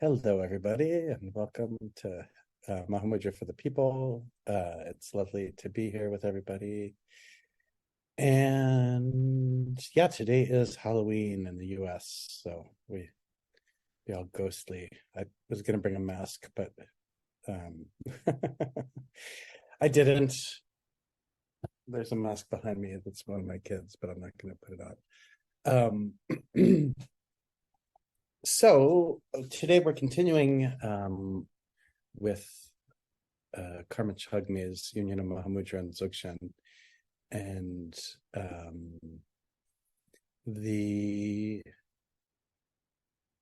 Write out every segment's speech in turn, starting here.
Hello, everybody, and welcome to Mahamudra for the People. It's lovely to be here with everybody. And yeah, today is Halloween in the US, so we be all ghostly. I was going to bring a mask, but um, I didn't. There's a mask behind me that's one of my kids, but I'm not going to put it on. So today we're continuing with Karma Chagme's Union of Mahamudra and Dzogchen. And we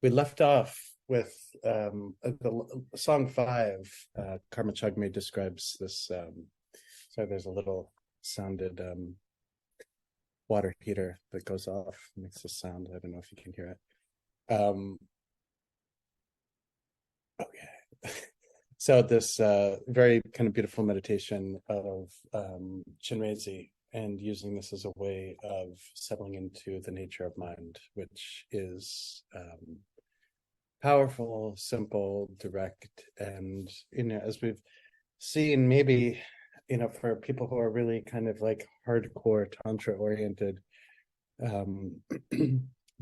left off with the song 5. Karma Chagme describes this. Sorry, there's a little sounded water heater that goes off, makes a sound. I don't know if you can hear it. Okay. So this very kind of beautiful meditation of Chinrezi, and using this as a way of settling into the nature of mind, which is powerful, simple, direct, and as we've seen, maybe for people who are really kind of like hardcore tantra oriented,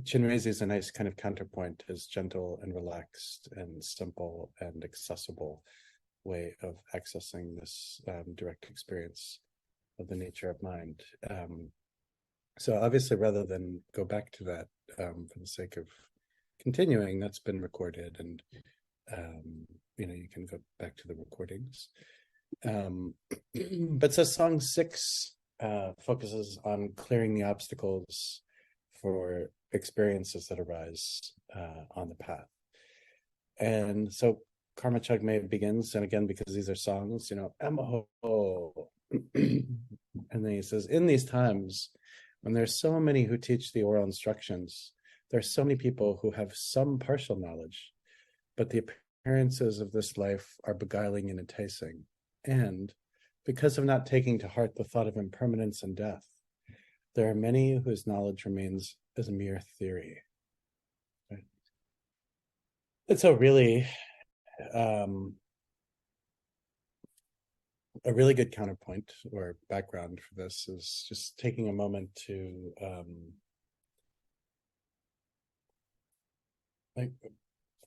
Chinrezi is a nice kind of counterpoint, is gentle and relaxed and simple and accessible way of accessing this direct experience of the nature of mind. So obviously, rather than go back to that for the sake of continuing, that's been recorded, and you can go back to the recordings. But so song 6 focuses on clearing the obstacles for experiences that arise on the path. And so Karma Chagme begins, and again, because these are songs, Emaho. And then he says, in these times, when there's so many who teach the oral instructions, there's so many people who have some partial knowledge, but the appearances of this life are beguiling and enticing. And because of not taking to heart the thought of impermanence and death, there are many whose knowledge remains as a mere theory. Right? And so really, a really good counterpoint or background for this is just taking a moment to like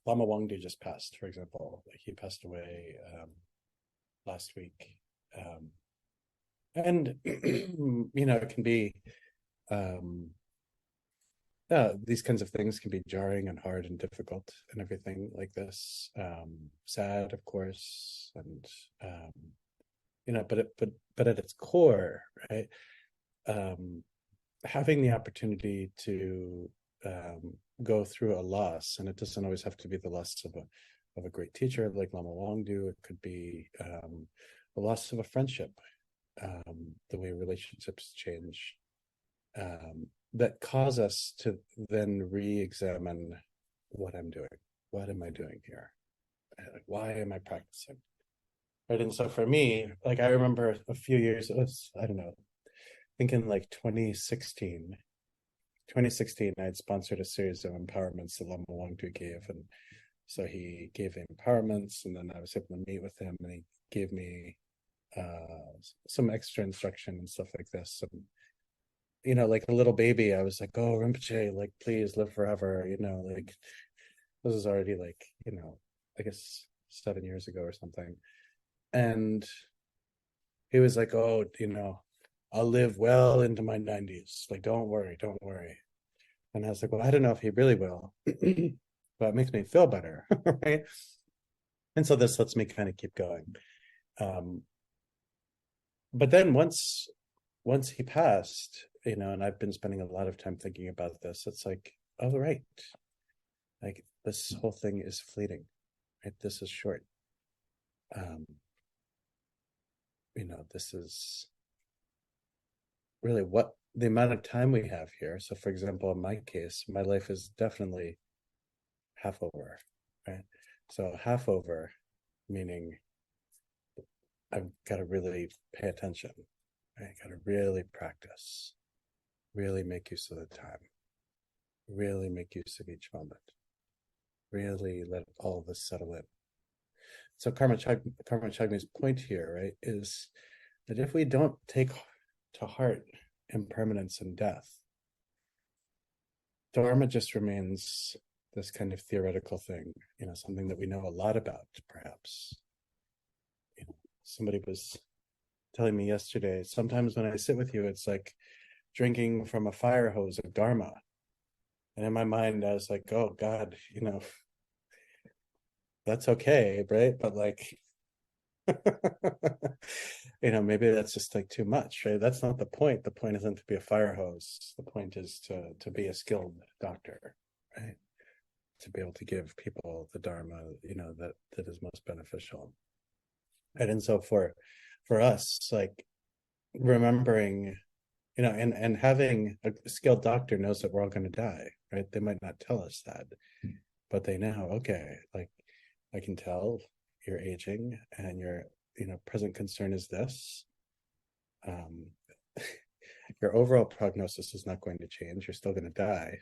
Lama Wangdu just passed, for example. Like he passed away last week. And it can be these kinds of things can be jarring and hard and difficult and everything like this. Sad, of course, and but at its core, right? Having the opportunity to go through a loss, and it doesn't always have to be the loss of a great teacher like Lama Wangdu. It could be the loss of a friendship, the way relationships change, that cause us to then re-examine what I'm doing. What am I doing here? Why am I practicing? Right. And so for me, like I remember a few years, I don't know, thinking like 2016, I had sponsored a series of empowerments that Lama Wangdu gave. And so he gave the empowerments, and then I was able to meet with him, and he gave me some extra instruction and stuff like this. And, like a little baby, I was like, oh, Rinpoche, like, please live forever. Like this is already like, I guess 7 years ago or something. And he was like, oh, I'll live well into my 90s. Like, don't worry. And I was like, well, I don't know if he really will, but it makes me feel better, right? And so this lets me kind of keep going. But then once he passed, and I've been spending a lot of time thinking about this, it's like, oh, right. Like this whole thing is fleeting, right? This is short. This is really what the amount of time we have here. So for example, in my case, my life is definitely half over, right? So half over, meaning I've got to really pay attention. Right? Got to really practice, really make use of the time, really make use of each moment, really let all of this settle in. So Karma Chagni's point here, right, is that if we don't take to heart impermanence and death, Dharma just remains this kind of theoretical thing, something that we know a lot about, perhaps. Somebody was telling me yesterday, sometimes when I sit with you, it's like drinking from a fire hose of Dharma. And in my mind, I was like, oh God, that's okay, right? But like, maybe that's just like too much, right? That's not the point. The point isn't to be a fire hose. The point is to be a skilled doctor, right? To be able to give people the Dharma, that is most beneficial. And so for us, like remembering, and having a skilled doctor knows that we're all going to die, right? They might not tell us that, but they know, okay, like I can tell you're aging and your present concern is this. Your overall prognosis is not going to change. You're still going to die,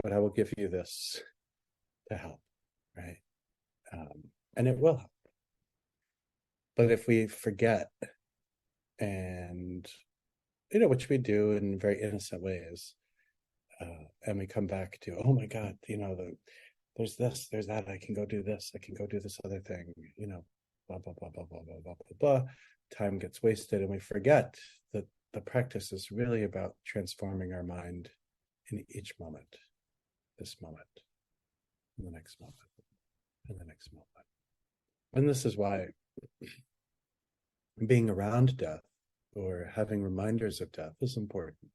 but I will give you this to help, right? And it will help. But if we forget, and which we do in very innocent ways, and we come back to, oh my God, there's this, there's that, I can go do this, I can go do this other thing, blah, blah, blah, blah, blah, blah, blah, blah, blah. Time gets wasted, and we forget that the practice is really about transforming our mind in each moment, this moment, and the next moment, and the next moment. And this is why being around death or having reminders of death is important.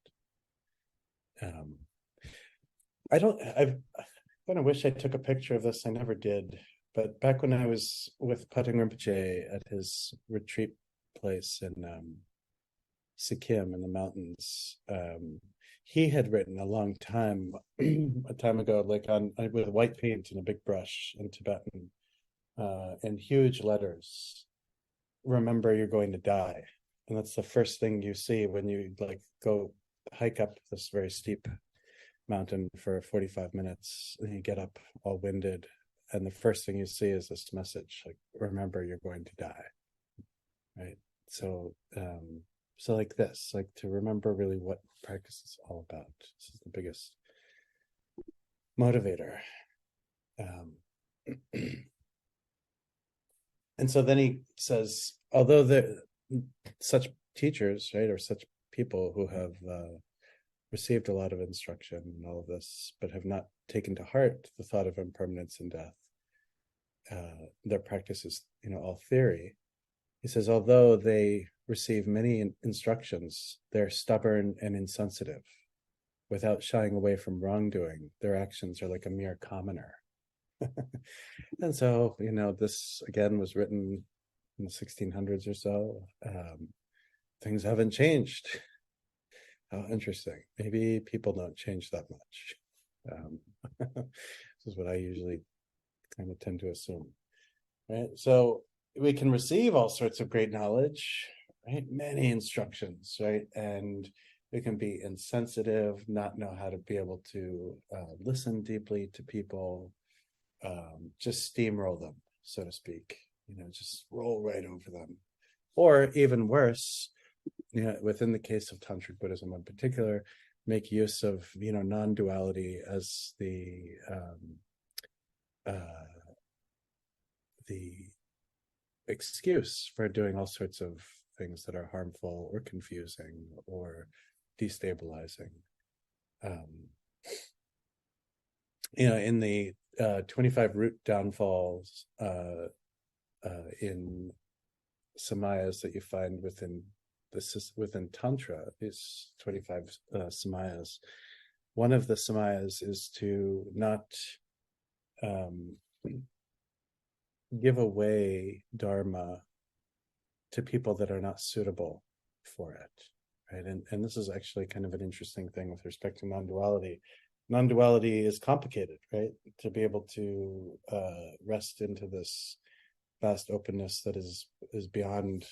I kind of wish I took a picture of this. I never did. But back when I was with Pathang Rinpoche at his retreat place in Sikkim in the mountains, he had written a long time, a time ago, like with white paint and a big brush in Tibetan, in huge letters, remember you're going to die. And that's the first thing you see when you like go hike up this very steep mountain for 45 minutes, and you get up all winded, and the first thing you see is this message, like, remember you're going to die, right? So like this, like to remember really what practice is all about. This is the biggest motivator. And so then he says, although there such teachers, right, or such people who have received a lot of instruction and all of this, but have not taken to heart the thought of impermanence and death, their practice is, all theory. He says, although they receive many instructions, they're stubborn and insensitive. Without shying away from wrongdoing, their actions are like a mere commoner. And so, this again was written in the 1600s or so. Things haven't changed. How interesting. Maybe people don't change that much. This is what I usually kind of tend to assume, right? So we can receive all sorts of great knowledge, right? Many instructions, right? And we can be insensitive, not know how to be able to listen deeply to people, just steamroll them, so to speak, just roll right over them. Or even worse, within the case of Tantric Buddhism in particular, make use of, non-duality as the excuse for doing all sorts of things that are harmful or confusing or destabilizing. In the 25 root downfalls in samayas that you find within Tantra, these 25 samayas, one of the samayas is to not give away Dharma to people that are not suitable for it, right? And this is actually kind of an interesting thing with respect to non-duality. Non-duality is complicated, right? To be able to rest into this vast openness that is beyond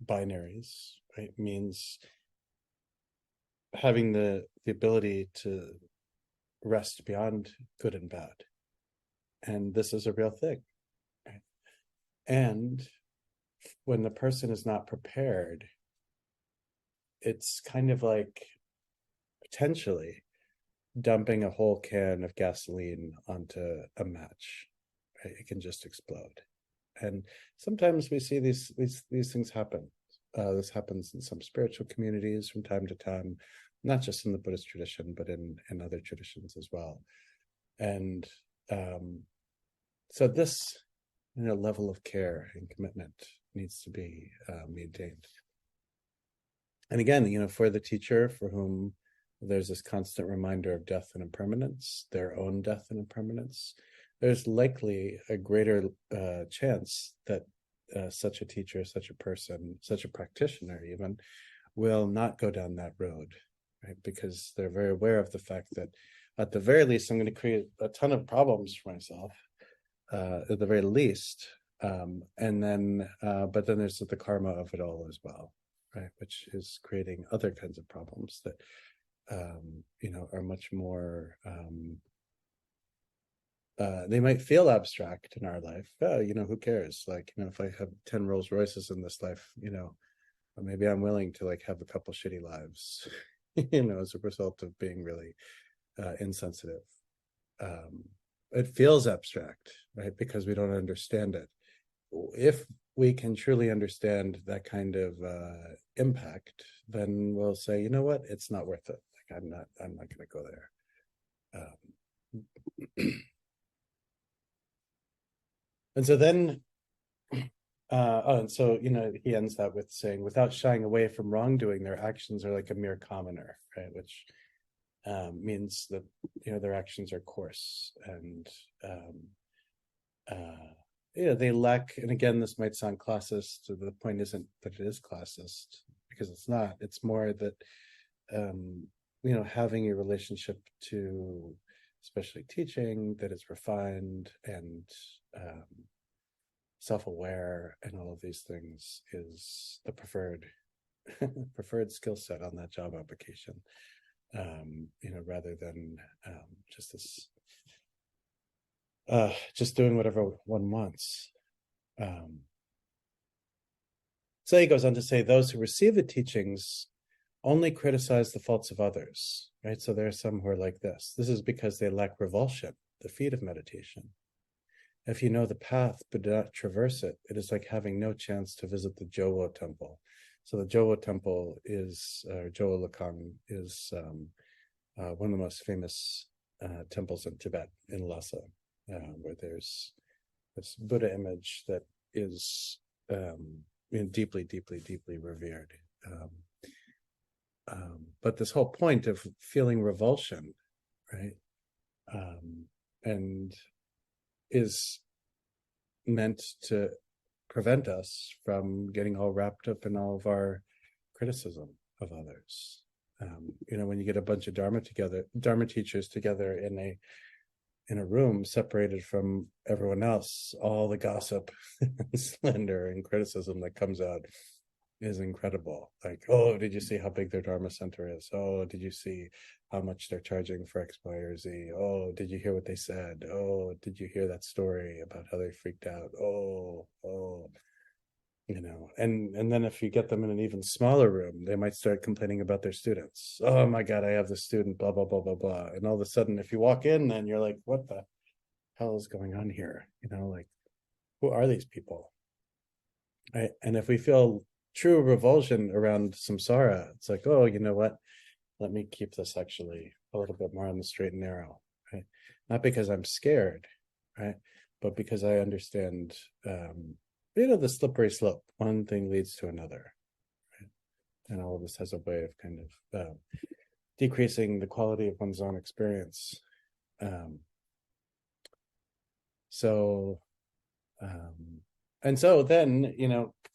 binaries, right, means having the ability to rest beyond good and bad, and this is a real thing. Right? And when the person is not prepared, it's kind of like potentially dumping a whole can of gasoline onto a match. Right? It can just explode. And sometimes we see these things happen. This happens in some spiritual communities from time to time, not just in the Buddhist tradition, but in other traditions as well. And so this level of care and commitment needs to be maintained. And again, for the teacher for whom there's this constant reminder of death and impermanence, their own death and impermanence, there's likely a greater chance that such a teacher, such a person, such a practitioner even, will not go down that road, right? Because they're very aware of the fact that at the very least, I'm going to create a ton of problems for myself, at the very least. And then, but then there's the karma of it all as well, right? Which is creating other kinds of problems that, are much more, they might feel abstract in our life. Who cares? Like, if I have 10 Rolls Royces in this life, maybe I'm willing to like have a couple shitty lives, as a result of being really insensitive. It feels abstract, right? Because we don't understand it. If we can truly understand that kind of impact, then we'll say, you know what, it's not worth it. Like, I'm not going to go there. And so then, and so, he ends that with saying, without shying away from wrongdoing, their actions are like a mere commoner, right? Which means that, their actions are coarse and, they lack, and again, this might sound classist, so the point isn't that it is classist, because it's not. It's more that, having a relationship to especially teaching that is refined and self-aware and all of these things is the preferred skill set on that job application, rather than just this just doing whatever one wants. So he goes on to say, those who receive the teachings only criticize the faults of others, right? So there are some who are like this. This is because they lack revulsion, the feat of meditation. If you know the path but do not traverse it, it is like having no chance to visit the Jowo temple. So the Jowo temple is, or Jowo Lakang is one of the most famous temples in Tibet, in Lhasa, where there's this Buddha image that is deeply, deeply, deeply revered. But this whole point of feeling revulsion, right, and is meant to prevent us from getting all wrapped up in all of our criticism of others. When you get a bunch of Dharma teachers together in a room separated from everyone else, all the gossip, slander, and criticism that comes out is incredible. Like, oh, did you see how big their Dharma center is? Oh, did you see how much they're charging for X, Y, or Z? Oh, did you hear what they said? Oh, did you hear that story about how they freaked out? Oh, and then if you get them in an even smaller room, they might start complaining about their students. Oh my God, I have this student, blah, blah, blah, blah, blah. And all of a sudden, if you walk in, then you're like, what the hell is going on here? Like, who are these people? Right? And if we feel true revulsion around samsara, it's like, oh, you know what? Let me keep this actually a little bit more on the straight and narrow, right? Not because I'm scared, right? But because I understand, the slippery slope. One thing leads to another, right? And all of this has a way of kind of decreasing the quality of one's own experience. And so then,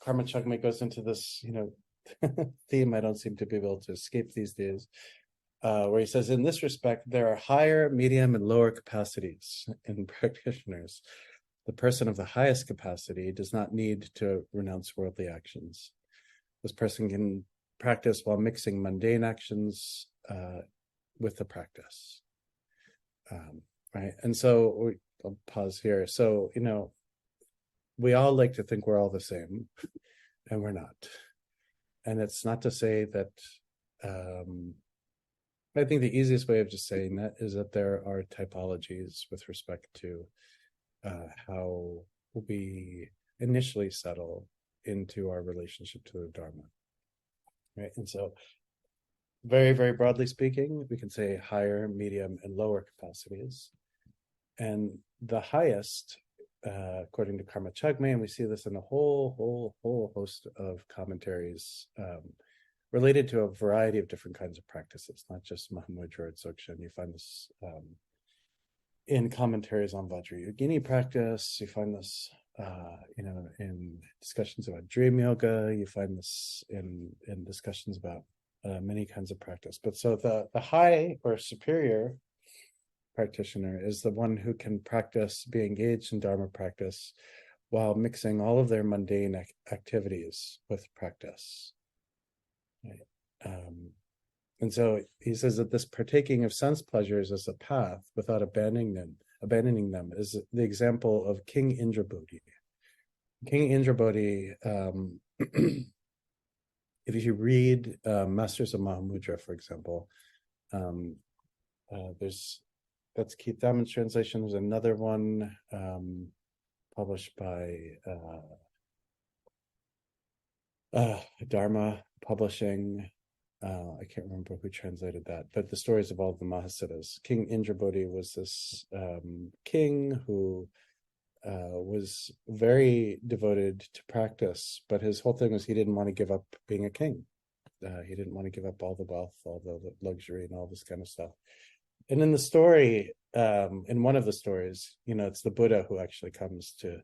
Karma Chagme goes into this, theme I don't seem to be able to escape these days, where he says, in this respect, there are higher, medium, and lower capacities in practitioners. The person of the highest capacity does not need to renounce worldly actions. This person can practice while mixing mundane actions with the practice. Right? And so I'll pause here. So, we all like to think we're all the same, and we're not. And it's not to say that, I think the easiest way of just saying that is that there are typologies with respect to how we initially settle into our relationship to the Dharma, right? And so, very, very broadly speaking, we can say higher, medium, and lower capacities. And the highest, according to Karma Chagme, and we see this in a whole host of commentaries related to a variety of different kinds of practices, not just Mahamudra or Dzogchen. You find this in commentaries on Vajrayogini practice. You find this, in discussions about dream yoga. You find this in discussions about many kinds of practice. But so the high or superior practitioner is the one who can be engaged in Dharma practice while mixing all of their mundane activities with practice. Right? And so he says that this partaking of sense pleasures as a path without abandoning them is the example of King Indrabodhi. King Indrabodhi, if you read Masters of Mahamudra, for example, that's Keith Damon's translation. There's another one published by Dharma Publishing. I can't remember who translated that, but the stories of all the Mahasiddhas. King Indrabodhi was this king who was very devoted to practice, but his whole thing was he didn't want to give up being a king. He didn't want to give up all the wealth, all the luxury, and all this kind of stuff. And in the story, in one of the stories, it's the Buddha who actually comes to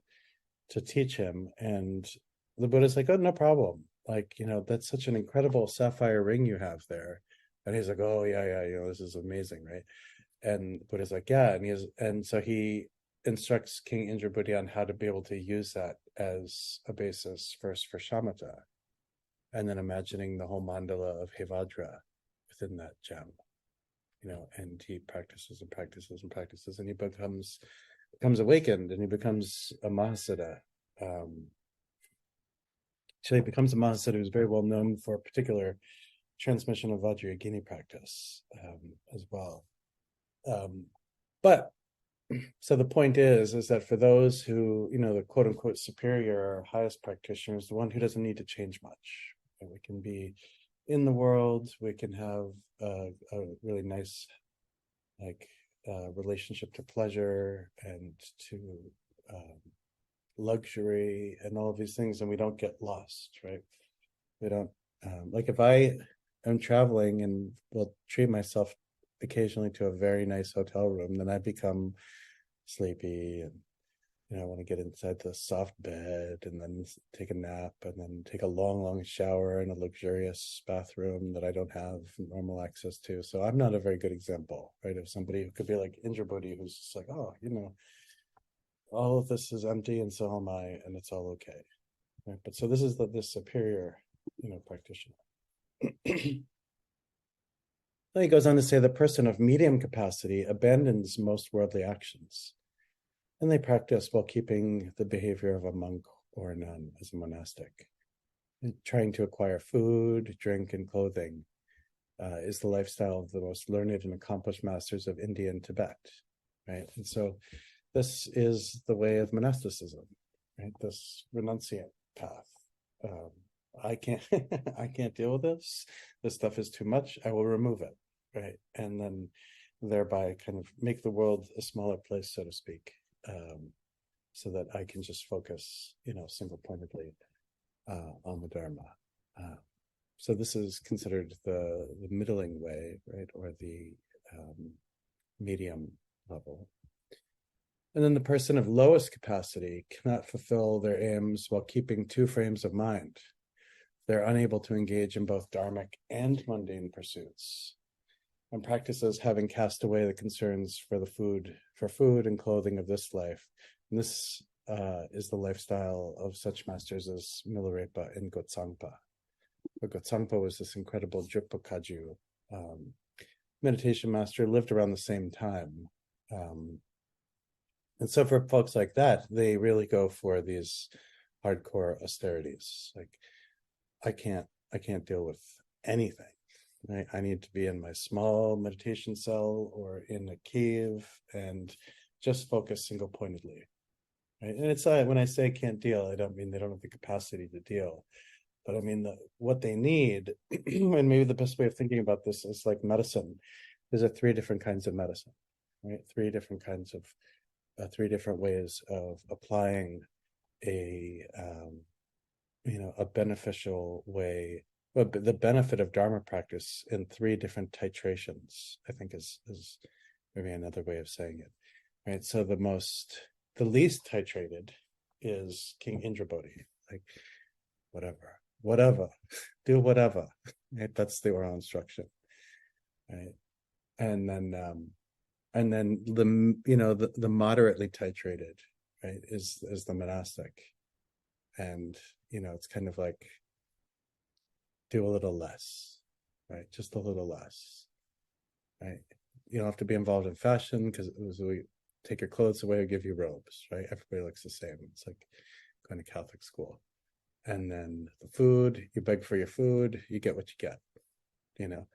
teach him, and the Buddha's like, "Oh, no problem. Like, that's such an incredible sapphire ring you have there." And he's like, "Oh, yeah, this is amazing, right?" And Buddha's like, "Yeah," and so he instructs King Indrabodhi on how to be able to use that as a basis first for shamatha, and then imagining the whole mandala of Hevajra within that gem, and he practices and practices and practices, and he becomes awakened, and he becomes a Mahasiddha. So he becomes a Mahasiddha who's very well known for a particular transmission of Vajrayogini practice as well. But so the point is that for those who, the quote unquote superior or highest practitioner is the one who doesn't need to change much. And we can be in the world, we can have a really nice relationship to pleasure and to luxury and all of these things, and we don't get lost, right? We don't if I am traveling and will treat myself occasionally to a very nice hotel room, then I become sleepy, and I want to get inside the soft bed and then take a nap and then take a long shower in a luxurious bathroom that I don't have normal access to. So I'm not a very good example, right, of somebody who could be like Indrabodhi, who's just like, "Oh, all of this is empty and so am I, and it's all okay." Right? But so this is this superior, practitioner. Then he goes on to say the person of medium capacity abandons most worldly actions, and they practice while keeping the behavior of a monk or a nun as a monastic. And trying to acquire food, drink, and clothing is the lifestyle of the most learned and accomplished masters of India and Tibet, right? And so this is the way of monasticism, right? This renunciant path. I can't I can't deal with this. This stuff is too much. I will remove it, right? And then thereby kind of make the world a smaller place, so to speak, so that I can just focus, single-pointedly on the Dharma. So this is considered the middling way, right, or the medium level. And then the person of lowest capacity cannot fulfill their aims while keeping two frames of mind. They're unable to engage in both dharmic and mundane pursuits, and practices having cast away the concerns for food and clothing of this life. And this is the lifestyle of such masters as Milarepa and Gotsangpa. But Gotsangpa was this incredible Drikpa Kagyu meditation master, lived around the same time. And so for folks like that, they really go for these hardcore austerities. Like, I can't deal with anything. Right? I need to be in my small meditation cell or in a cave and just focus single pointedly. Right? And it's when I say can't deal, I don't mean they don't have the capacity to deal, but I mean what they need. And maybe the best way of thinking about this is like medicine. There's three different kinds of medicine, right? Three different ways of applying a a beneficial way, well, the benefit of Dharma practice in three different titrations, I think is maybe another way of saying it. Right. So the least titrated is King Indrabodhi, like whatever, do whatever. Right. That's the oral instruction. Right. And then the moderately titrated, right, is the monastic. And it's kind of like do a little less, right? Just a little less, right? You don't have to be involved in fashion because we take your clothes away or give you robes, right? Everybody looks the same. It's like going to Catholic school. And then the food, you beg for your food, you get what you get, you know,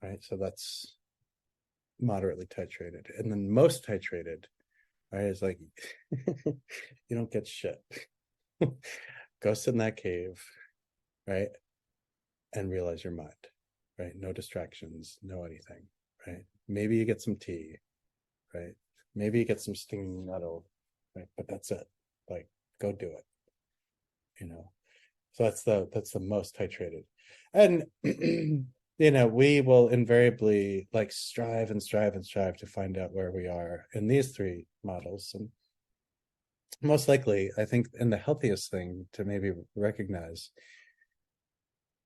right? So that's moderately titrated. And then most titrated, right, is like you don't get shit. Go sit in that cave, right? And realize your mind, right? No distractions, no anything, right? Maybe you get some tea, right? Maybe you get some stinging nettle, right? But that's it. Like, go do it, you know? So that's the most titrated. And we will invariably like strive and strive and strive to find out where we are in these three models. And most likely, I think, and the healthiest thing to maybe recognize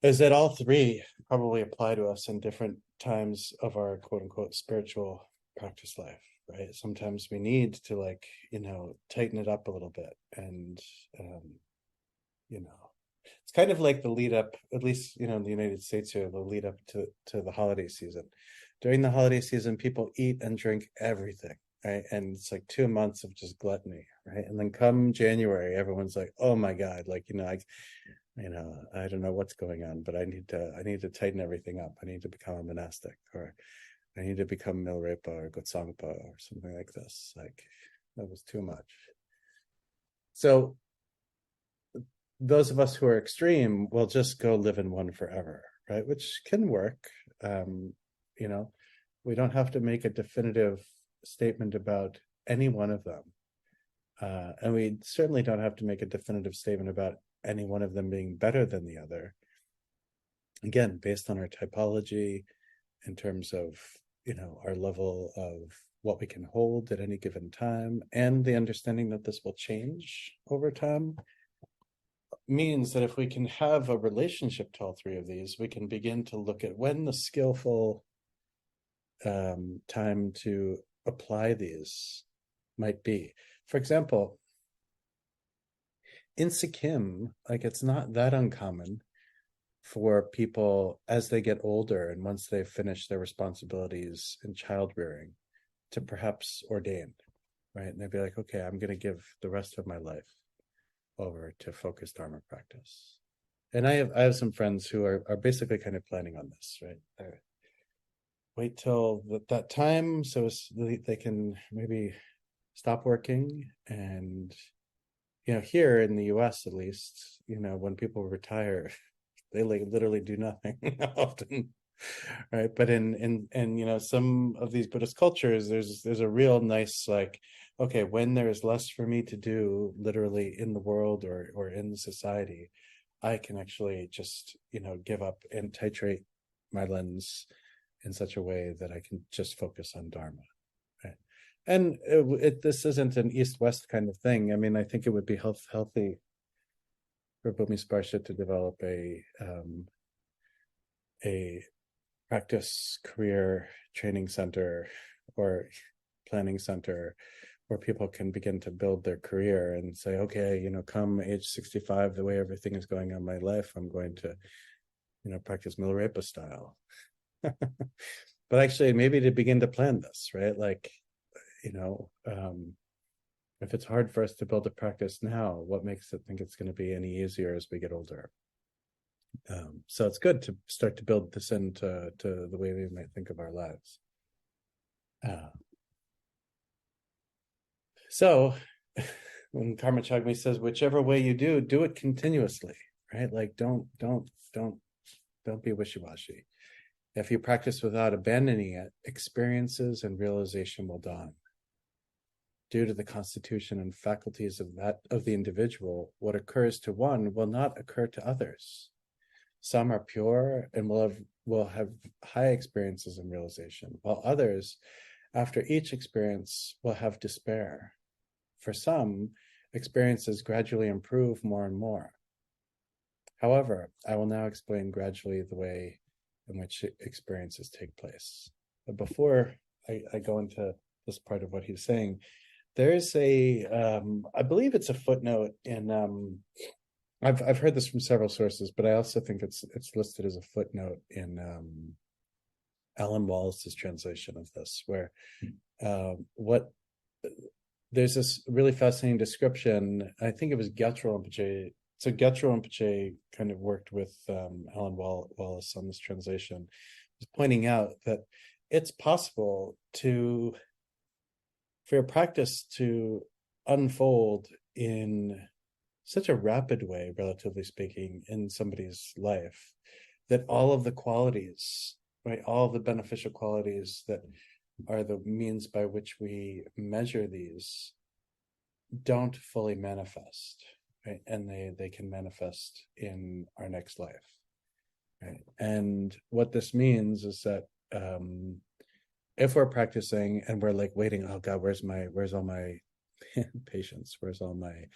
is that all three probably apply to us in different times of our quote unquote spiritual practice life, right? Sometimes we need to tighten it up a little bit. And, it's kind of like the lead up, at least, in the United States here, the lead up to the holiday season. During the holiday season, people eat and drink everything, right? And it's like 2 months of just gluttony, right? And then come January, everyone's like, oh my God, I don't know what's going on, but I need to tighten everything up. I need to become a monastic, or I need to become Milrepa or Gotsangpa or something like this. Like, that was too much. So those of us who are extreme will just go live in one forever, right? Which can work. We don't have to make a definitive statement about any one of them. And we certainly don't have to make a definitive statement about any one of them being better than the other. Again, based on our typology, in terms of, our level of what we can hold at any given time, and the understanding that this will change over time, means that if we can have a relationship to all three of these, we can begin to look at when the skillful time to apply these might be. For example, in Sikkim, like, it's not that uncommon for people as they get older and once they've finished their responsibilities in child rearing to perhaps ordain, right? And they'd be like, okay, I'm going to give the rest of my life over to focused Dharma practice. And I have some friends who are basically kind of planning on this, right? Wait till that time so they can maybe stop working. And here in the US, at least, when people retire, they literally do nothing often, right? But in some of these Buddhist cultures, there's a real nice, like, okay, when there's less for me to do literally in the world or in the society, I can actually just give up and titrate my lens in such a way that I can just focus on Dharma, right? And this isn't an East-West kind of thing. I mean, I think it would be healthy for Bhumisparsha to develop a practice career training center or planning center where people can begin to build their career and say, okay, come age 65, the way everything is going on in my life, I'm going to, practice Milarepa style. But actually, maybe to begin to plan this, right? Like, if it's hard for us to build a practice now, what makes it think it's going to be any easier as we get older? So it's good to start to build this into the way we might think of our lives. So when Karma Chagmi says, whichever way you do it continuously, right? Like don't be wishy-washy. If you practice without abandoning it, experiences and realization will dawn. Due to the constitution and faculties of the individual, what occurs to one will not occur to others. Some are pure and will have high experiences and realization, while others, after each experience, will have despair. For some, experiences gradually improve more and more. However, I will now explain gradually the way in which experiences take place. But before I go into this part of what he's saying, there's I believe it's a footnote in, I've heard this from several sources, but I also think it's listed as a footnote in Alan Wallace's translation of this, where there's this really fascinating description. I think it was Gyatro Rinpoche. So Gyatro Rinpoche kind of worked with Alan Wallace on this translation, was pointing out that it's possible for your practice to unfold in such a rapid way, relatively speaking, in somebody's life, that all of the qualities, right, all of the beneficial qualities that are the means by which we measure these don't fully manifest, right? And they can manifest in our next life, right? And what this means is that if we're practicing and we're like waiting, oh God, where's all my patience? Where's all my,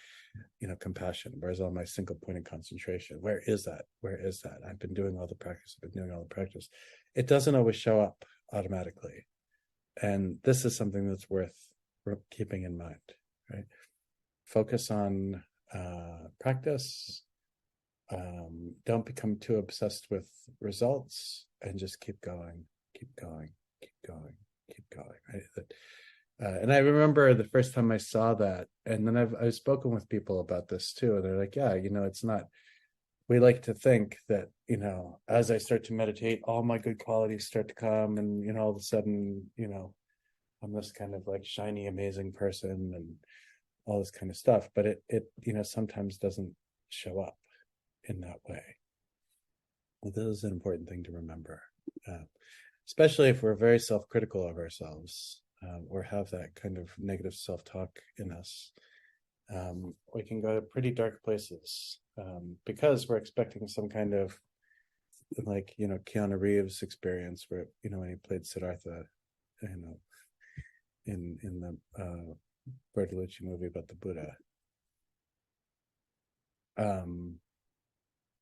compassion? Where's all my single point of concentration? Where is that? I've been doing all the practice. It doesn't always show up automatically. And this is something that's worth keeping in mind, right? Focus on practice. Don't become too obsessed with results, and just keep going, right? And I remember the first time I saw that, and then I've spoken with people about this too, and they're like, yeah, it's not, we like to think that, as I start to meditate, all my good qualities start to come, and, all of a sudden, I'm this kind of like shiny, amazing person and all this kind of stuff. But it sometimes doesn't show up in that way. Well, this is an important thing to remember, especially if we're very self-critical of ourselves, or have that kind of negative self-talk in us. We can go to pretty dark places, because we're expecting some kind of, like, Keanu Reeves experience where, when he played Siddhartha, in the Bertolucci movie about the Buddha.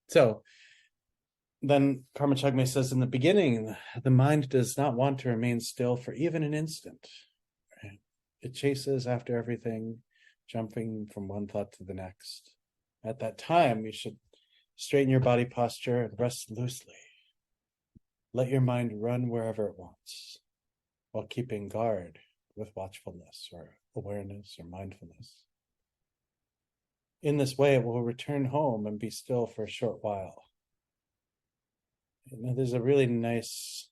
So then Karma Chagme says, in the beginning, the mind does not want to remain still for even an instant. Right? It chases after everything, jumping from one thought to the next. At that time, you should straighten your body posture and rest loosely. Let your mind run wherever it wants, while keeping guard with watchfulness or awareness or mindfulness. In this way, it will return home and be still for a short while. Now, there's a really nice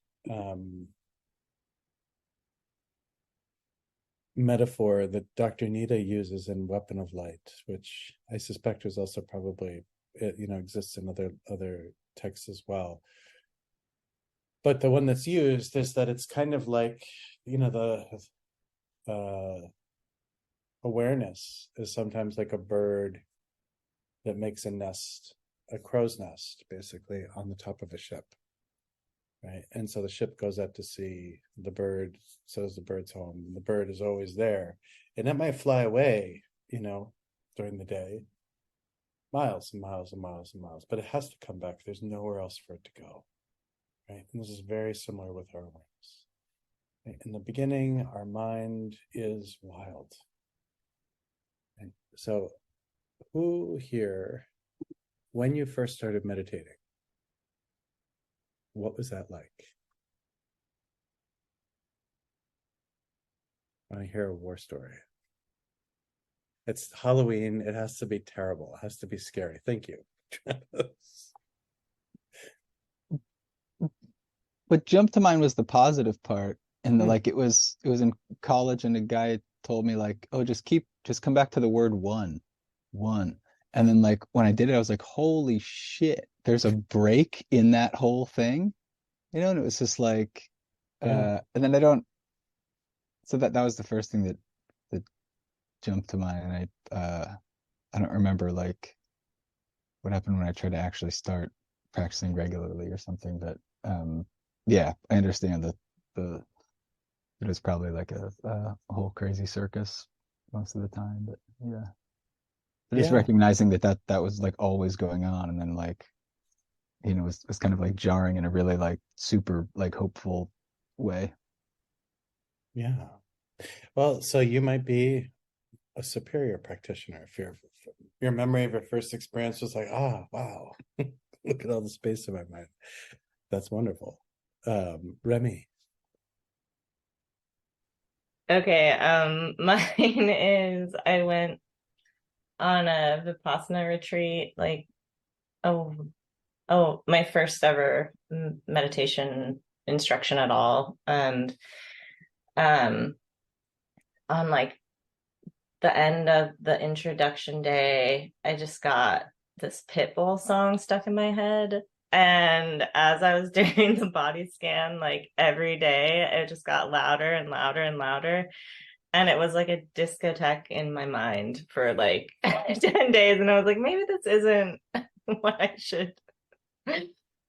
metaphor that Dr. Nida uses in Weapon of Light, which I suspect was also probably, exists in other texts as well. But the one that's used is that it's kind of like, the awareness is sometimes like a bird that makes a nest, a crow's nest, basically, on the top of a ship, right? And so the ship goes out to sea, the bird, so is the bird's home, and the bird is always there. And it might fly away, during the day, miles and miles and miles and miles, but it has to come back. There's nowhere else for it to go, right? And this is very similar with our awareness. Right? In the beginning, our mind is wild. Right? So who here, when you first started meditating, what was that like? I hear a war story. It's Halloween. It has to be terrible. It has to be scary. Thank you. What jumped to mind was the positive part. And Hmm. like it was in college and a guy told me like, oh, just come back to the word one. One. And then like when I did it, I was like, holy shit, there's a break in that whole thing. And it was just like Yeah. and then I don't so that was the first thing that jumped to mind. And I don't remember like what happened when I tried to actually start practicing regularly or something, but yeah, I understand that the it was probably like a whole crazy circus most of the time, but yeah. But just Yeah. recognizing that was like always going on, and then like it's kind of like jarring in a really like super like hopeful way. Yeah. Well, so you might be a superior practitioner if your memory of your first experience was like, ah, wow, look at all the space in my mind. That's wonderful. Remy. Okay, mine is I went on a Vipassana retreat, like oh my first ever meditation instruction at all. And um on like the end of the introduction day, I just got this Pitbull song stuck in my head. And as I was doing the body scan, like every day, it just got louder and louder and louder. And it was like a discotheque in my mind for like 10 days. And I was like, maybe this isn't what I should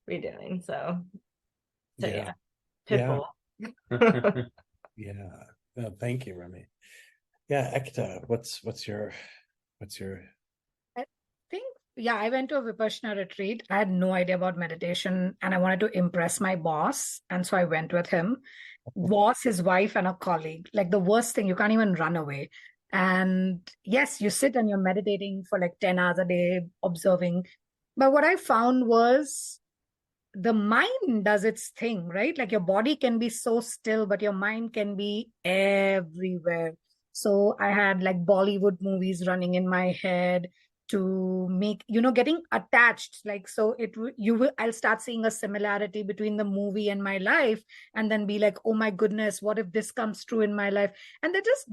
be doing. So Yeah. yeah, Yeah. Pitbull. Yeah. No, thank you, Remy. Yeah, Ekta, what's your I think, yeah, I went to a Vipassana retreat. I had no idea about meditation and I wanted to impress my boss. And so I went with him. Boss, his wife, and a colleague. Like the worst thing, you can't even run away. And yes, you sit and you're meditating for like 10 hours a day, observing. But what I found was the mind does its thing, right? Like your body can be so still, but your mind can be everywhere. So I had like Bollywood movies running in my head to make, getting attached. Like, so I'll start seeing a similarity between the movie and my life, and then be like, oh my goodness, what if this comes true in my life? And they just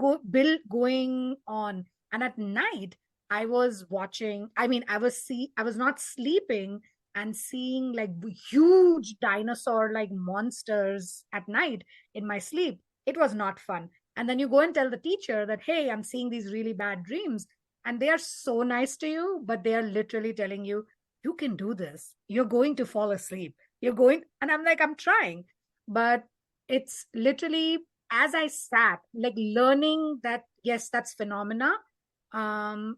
going on. And at night, I was watching, I was not sleeping and seeing like huge dinosaur like monsters at night in my sleep. It was not fun. And then you go and tell the teacher that, hey, I'm seeing these really bad dreams. And they are so nice to you, but they are literally telling you, you can do this. You're going to fall asleep. You're going. And I'm like, I'm trying. But it's literally as I sat, like learning that, yes, that's phenomena. Um,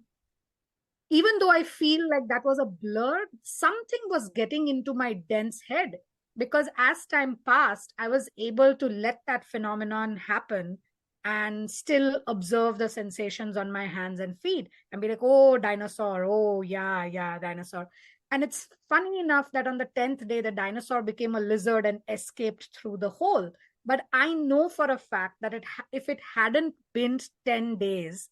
Even though I feel like that was a blur, something was getting into my dense head, because as time passed, I was able to let that phenomenon happen and still observe the sensations on my hands and feet and be like, oh, dinosaur. Oh, yeah, yeah, dinosaur. And it's funny enough that on the 10th day, the dinosaur became a lizard and escaped through the hole. But I know for a fact that if it hadn't been 10 days,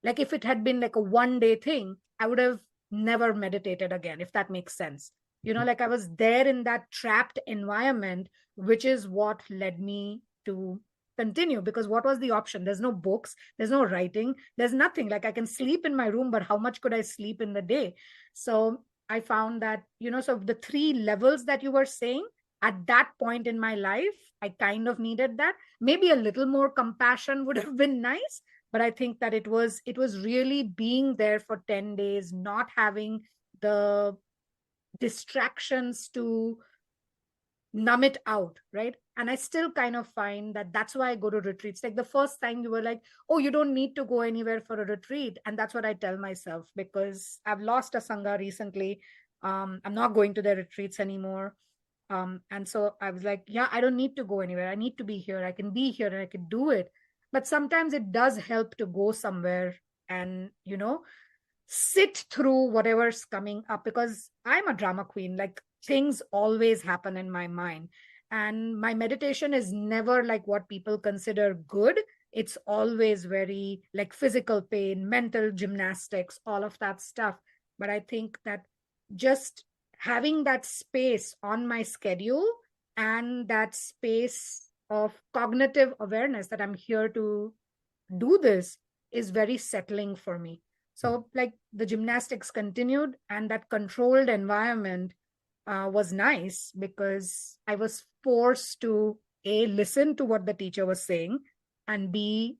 like if it had been like a 1 day thing, I would have never meditated again, if that makes sense. Like I was there in that trapped environment, which is what led me to continue. Because what was the option? There's no books, there's no writing, there's nothing. Like I can sleep in my room, but how much could I sleep in the day? So I found that, so the three levels that you were saying, at that point in my life, I kind of needed that. Maybe a little more compassion would have been nice, but I think that it was really being there for 10 days, not having the distractions to numb it out, right? And I still kind of find that that's why I go to retreats. Like the first time you were like, oh, you don't need to go anywhere for a retreat. And that's what I tell myself, because I've lost a sangha recently. I'm not going to their retreats anymore. And so I was like, yeah, I don't need to go anywhere. I need to be here. I can be here and I can do it. But sometimes it does help to go somewhere and, sit through whatever's coming up, because I'm a drama queen. Like things always happen in my mind. And my meditation is never like what people consider good. it's always very like physical pain, mental gymnastics, all of that stuff. But I think that just having that space on my schedule and that space of cognitive awareness that I'm here to do this is very settling for me. So like the gymnastics continued, and that controlled environment was nice because I was forced to A, listen to what the teacher was saying, and B,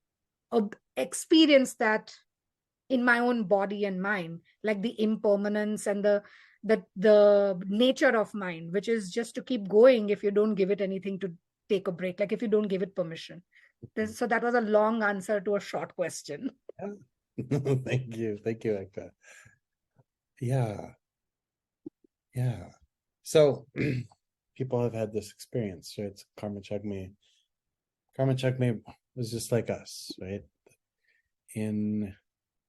experience that in my own body and mind, like the impermanence and the nature of mind, which is just to keep going if you don't give it anything to take a break, like if you don't give it permission. So that was a long answer to a short question. Thank you, Ekta. Yeah. So people have had this experience, right? It's Karma Chagme was just like us, right? In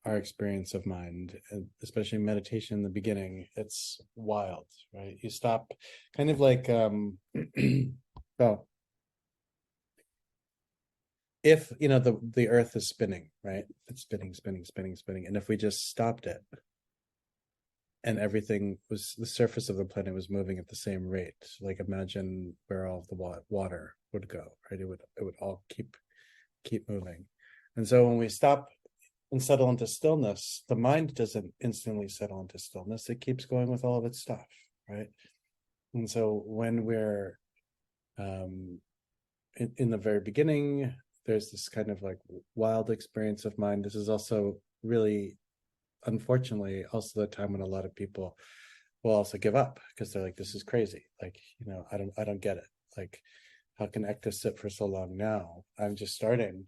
our experience of mind, especially meditation in the beginning, it's wild, right? You stop, kind of like well, if the earth is spinning, right? It's spinning, and if we just stopped it, and everything was, the surface of the planet was moving at the same rate, like imagine where all of the water would go, right? It would all keep moving. And so when we stop and settle into stillness, the mind doesn't instantly settle into stillness. It keeps going with all of its stuff, right? And so when we're in the very beginning, there's this kind of like wild experience of mind. This is also really, unfortunately, also the time when a lot of people will also give up because they're like, this is crazy. Like, I don't get it. Like, how can Ekta sit for so long now? I'm just starting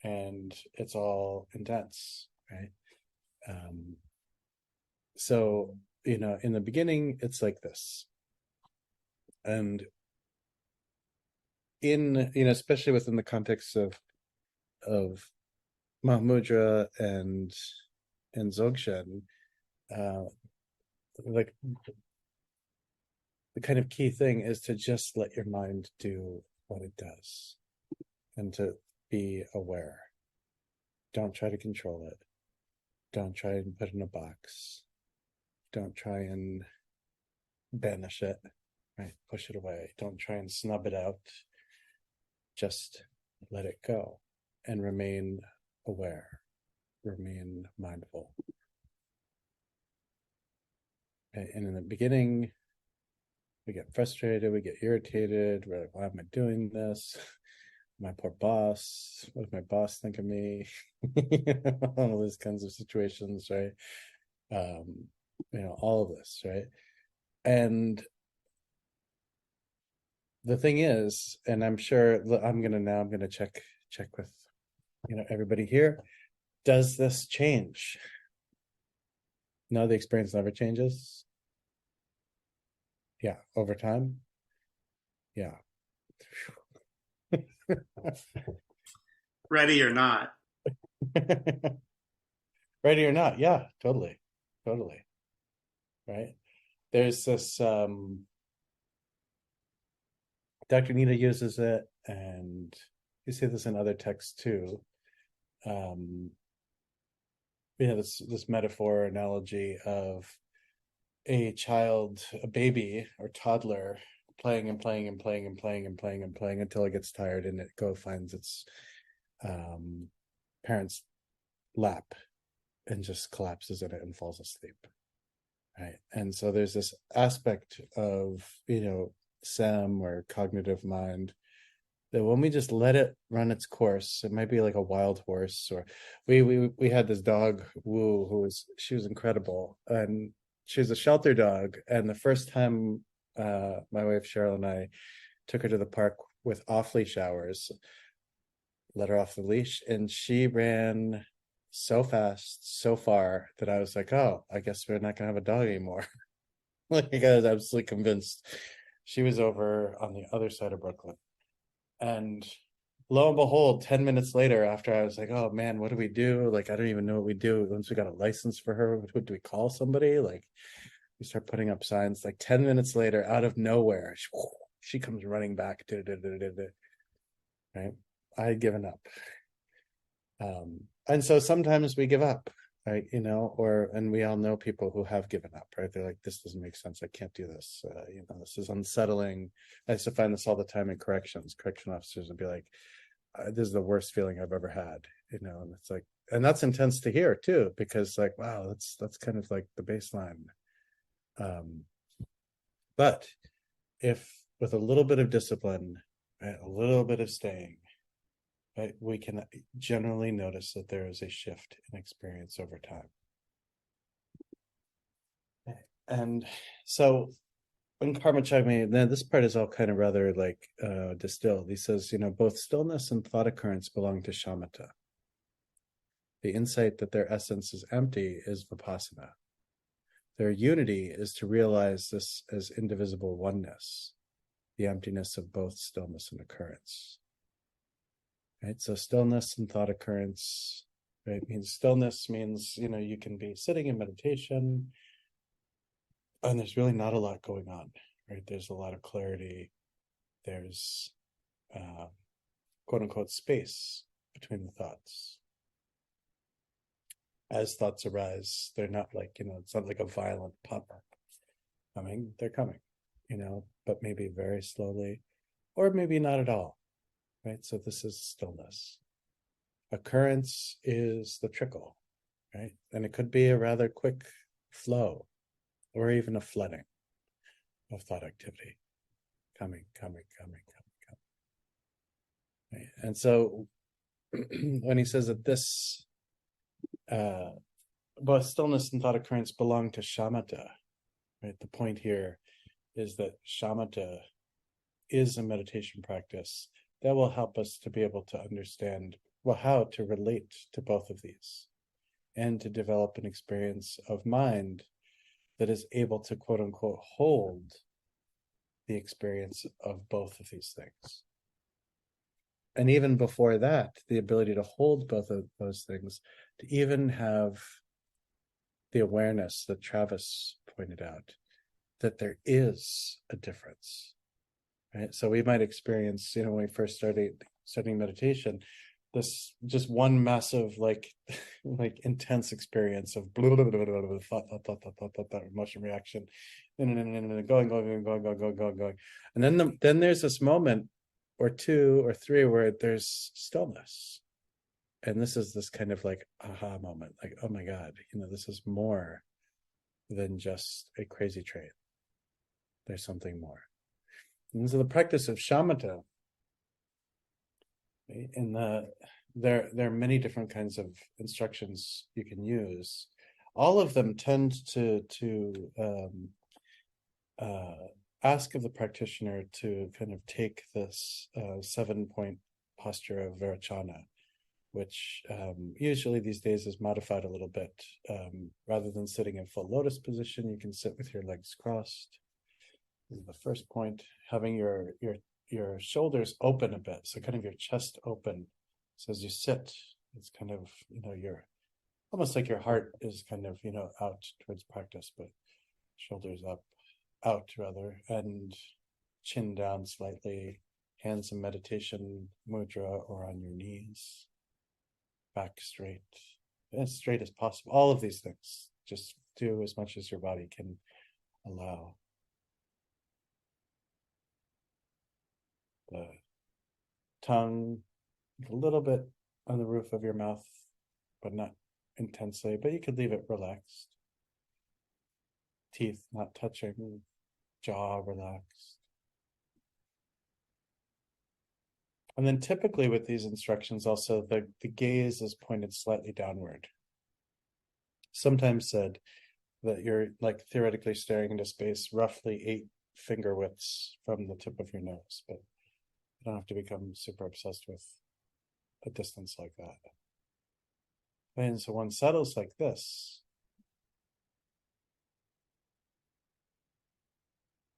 and it's all intense, right? So, in the beginning, it's like this. And especially within the context of Mahamudra and Dzogchen, like the kind of key thing is to just let your mind do what it does and to be aware. Don't try to control it. Don't try and put it in a box. Don't try and banish it, right? Push it away. Don't try and snub it out. Just let it go and remain aware, remain mindful. Okay? And in the beginning, we get frustrated, we get irritated. We're like, why am I doing this? My poor boss. What does my boss think of me? All these kinds of situations, right? All of this, right? And the thing is, and I'm sure I'm gonna check with everybody here. Does this change? No, the experience never changes. Yeah, over time. Yeah. Ready or not. Ready or not, yeah, totally. Right. There's this Dr. Nita uses it, and you see this in other texts too. This metaphor or analogy of a child, a baby or toddler playing until it gets tired and it finds its parent's lap and just collapses in it and falls asleep, right? And so there's this aspect of SEM or cognitive mind that when we just let it run its course, it might be like a wild horse. Or we had this dog, Woo, she was incredible, and she was a shelter dog. And the first time my wife Cheryl and I took her to the park with off-leash hours, let her off the leash, and she ran so fast, so far, that I was like, oh, I guess we're not gonna have a dog anymore. Like, I was absolutely convinced. She was over on the other side of Brooklyn. And lo and behold, 10 minutes later, after I was like, oh man, what do we do? Like, I don't even know what we do. Once we got a license for her, do we call somebody? Like, we start putting up signs. Like 10 minutes later, out of nowhere, she comes running back. Right? I had given up. And so sometimes we give up, right? And we all know people who have given up, right? They're like, this doesn't make sense. I can't do this. This is unsettling. I used to find this all the time in corrections. Correction officers would be like, this is the worst feeling I've ever had, and it's like, and that's intense to hear too, because like, wow, that's kind of like the baseline. But if with a little bit of discipline, right, a little bit of staying, right, we can generally notice that there is a shift in experience over time. And so in Karma Chagme, then this part is all kind of rather like distilled. He says, both stillness and thought occurrence belong to shamatha. The insight that their essence is empty is vipassana. Their unity is to realize this as indivisible oneness, the emptiness of both stillness and occurrence. Right? So stillness and thought occurrence, right? Stillness means, you can be sitting in meditation and there's really not a lot going on, right? There's a lot of clarity. There's quote unquote space between the thoughts. As thoughts arise, they're not like, it's not like a violent pop-up coming. They're coming, but maybe very slowly, or maybe not at all, right? So this is stillness. Occurrence is the trickle, right? And it could be a rather quick flow, or even a flooding of thought activity, coming. Right? And so when he says that this both stillness and thought occurrence belong to shamatha, right? The point here is that shamatha is a meditation practice that will help us to be able to understand, well, how to relate to both of these and to develop an experience of mind that is able to, quote unquote, hold the experience of both of these things. And even before that, the ability to hold both of those things, to even have the awareness that Travis pointed out, that there is a difference, right? So we might experience, when we first studying meditation, this just one massive like intense experience of thought, emotion, reaction, going, and then there's this moment or two or three where there's stillness, and this is this kind of like aha moment, like, oh my God, this is more than just a crazy train. There's something more. And so the practice of shamatha, there are many different kinds of instructions you can use. All of them tend to ask of the practitioner to kind of take this 7-point posture of Virachana, which usually these days is modified a little bit. Rather than sitting in full lotus position, you can sit with your legs crossed. This is the first point. Having your shoulders open a bit, so kind of your chest open. So as you sit, it's kind of, you're almost like your heart is kind of, out towards practice, but shoulders out rather, and chin down slightly, hands in meditation mudra or on your knees, back straight, as straight as possible. All of these things, just do as much as your body can allow. The tongue a little bit on the roof of your mouth, but not intensely, but you could leave it relaxed. Teeth not touching, jaw relaxed. And then typically with these instructions also, the gaze is pointed slightly downward. Sometimes said that you're like theoretically staring into space roughly 8 finger widths from the tip of your nose, but you don't have to become super obsessed with a distance like that. And so one settles like this.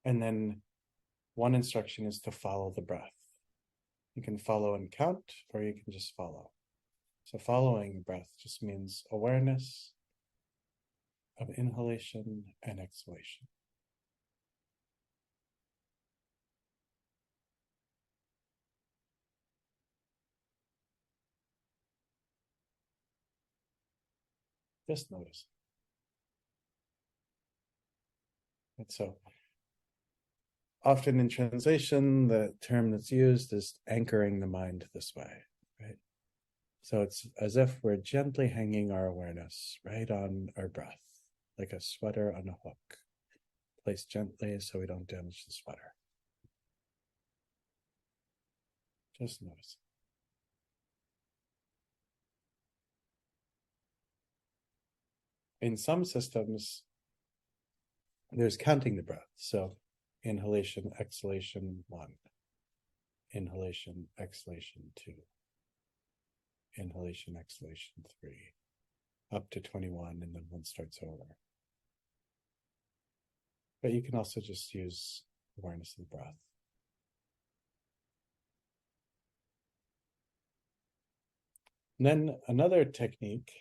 And then one instruction is to follow the breath. You can follow and count, or you can just follow. So following breath just means awareness of inhalation and exhalation. Just notice. And so often in translation, the term that's used is anchoring the mind this way, right? So it's as if we're gently hanging our awareness right on our breath, like a sweater on a hook, placed gently so we don't damage the sweater. Just notice. In some systems, there's counting the breath. So inhalation, exhalation, 1. Inhalation, exhalation, 2. Inhalation, exhalation, 3. Up to 21, and then one starts over. But you can also just use awareness of the breath. And then another technique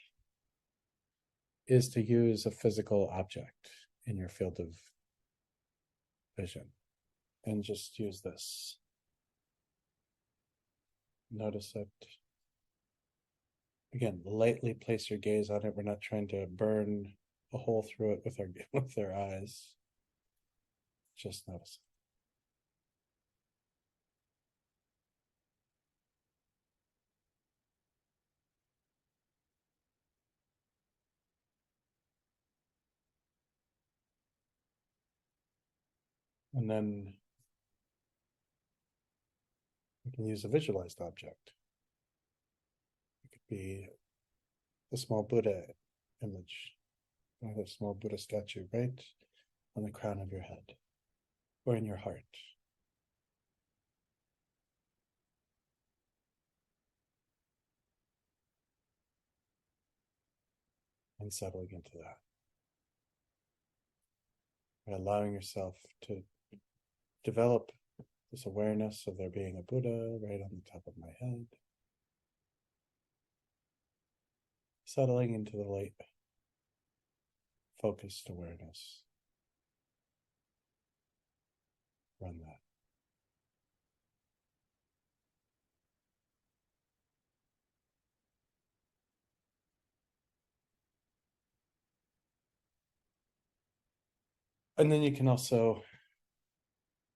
is to use a physical object in your field of vision. And just use this. Notice it. Again, lightly place your gaze on it. We're not trying to burn a hole through it with our eyes. Just notice. And then we can use a visualized object. It could be the small Buddha image, or the small Buddha statue right on the crown of your head or in your heart. And settling into that. By allowing yourself to develop this awareness of there being a Buddha right on the top of my head. Settling into the light, focused awareness. Run that. And then you can also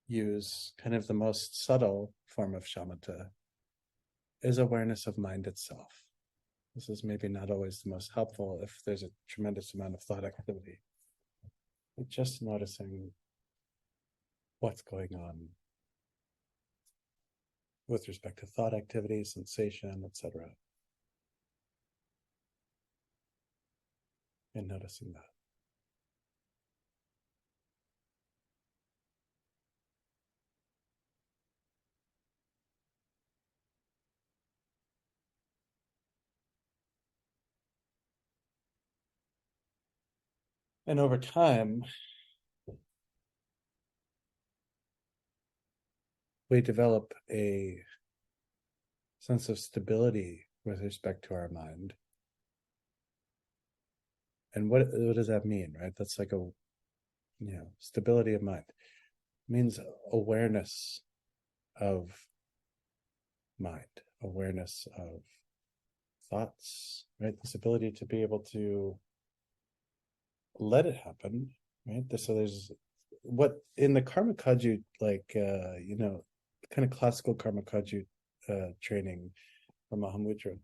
use kind of the most subtle form of shamatha is awareness of mind itself. This is maybe not always the most helpful if there's a tremendous amount of thought activity. But just noticing what's going on with respect to thought activity, sensation, etc. And noticing that. And over time, we develop a sense of stability with respect to our mind. And what does that mean, right? That's like stability of mind. It means awareness of mind, awareness of thoughts, right? This ability to be able to let it happen, right? So there's what in the Karma Kaju, kind of classical Karma Kaju training from Mahamudra.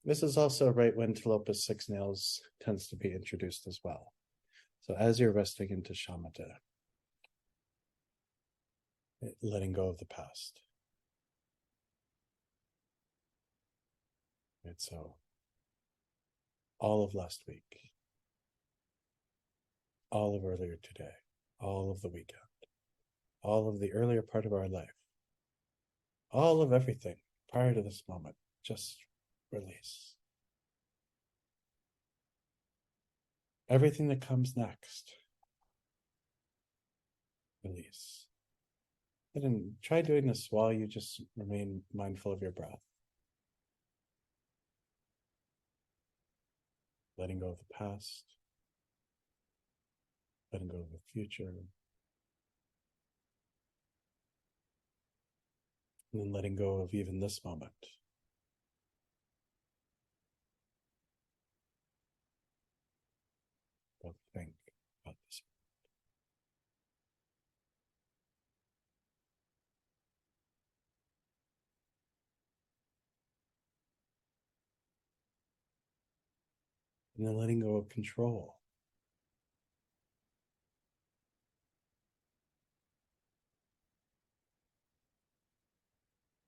This is also right when Tilopa's 6 nails tends to be introduced as well. So as you're resting into shamatha, letting go of the past. And so all of last week, all of earlier today, all of the weekend, all of the earlier part of our life, all of everything prior to this moment, just release. Everything that comes next, release. And then try doing this while you just remain mindful of your breath. Letting go of the past, letting go of the future, and then letting go of even this moment. both think about this. And then letting go of control.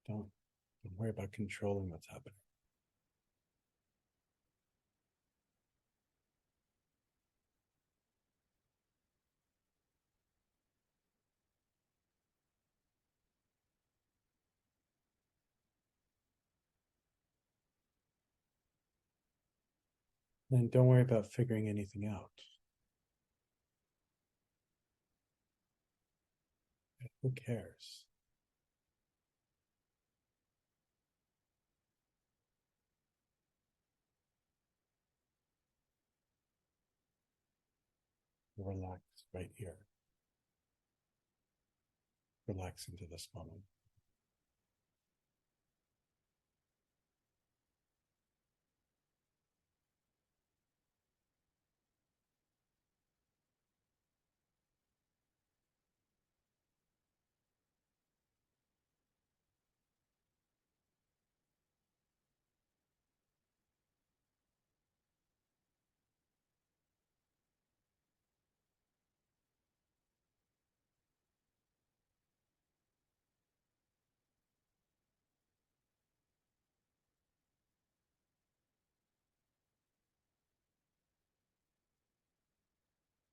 Don't worry about controlling what's happening. And don't worry about figuring anything out. Who cares? Relax right here. Relax into this moment.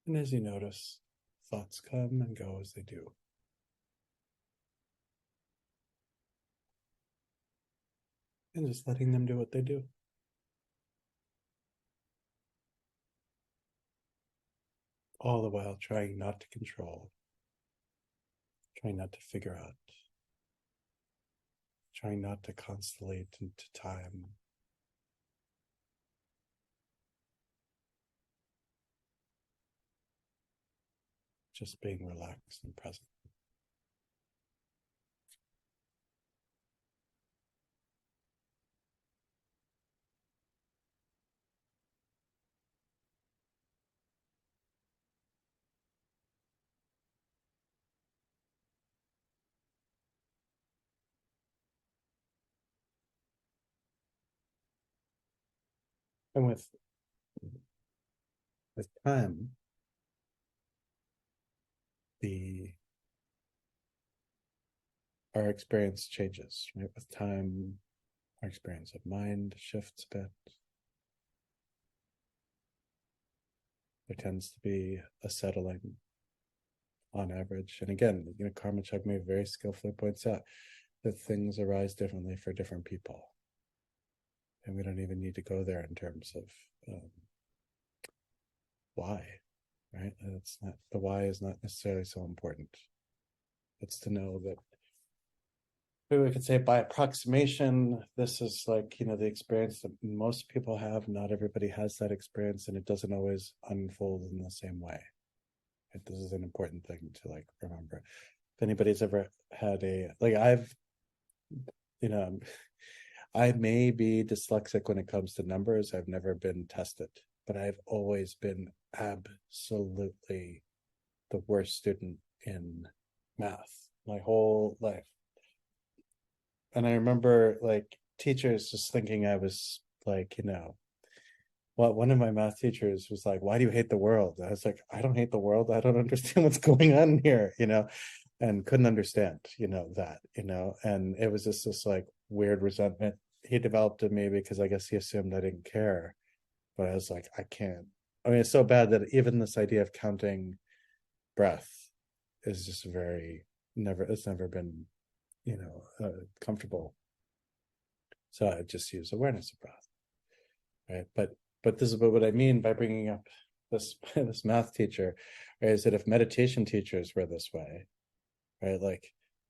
And as you notice, thoughts come and go as they do. And just letting them do what they do. All the while trying not to control, trying not to figure out, trying not to constellate into time. Just being relaxed and present. And with time, our experience changes, right? With time, our experience of mind shifts a bit. There tends to be a settling on average. And again, Karma Chagme very skillfully points out that things arise differently for different people. And we don't even need to go there in terms of why, right? It's not, the why is not necessarily so important. It's to know that we could say by approximation, this is like, the experience that most people have. Not everybody has that experience, and it doesn't always unfold in the same way. This is an important thing to remember. If anybody's ever had I may be dyslexic when it comes to numbers. I've never been tested, but I've always been absolutely the worst student in math my whole life. And I remember teachers just thinking I was one of my math teachers was like, "Why do you hate the world?" I was like, "I don't hate the world. I don't understand what's going on here," and couldn't understand, that, and it was just this weird resentment he developed in me because I guess he assumed I didn't care. But I was like, I can't. I mean, it's so bad that even this idea of counting breath is just it's never been, comfortable. So I just use awareness of breath, right? But this is what I mean by bringing up this math teacher, right, is that if meditation teachers were this way, right,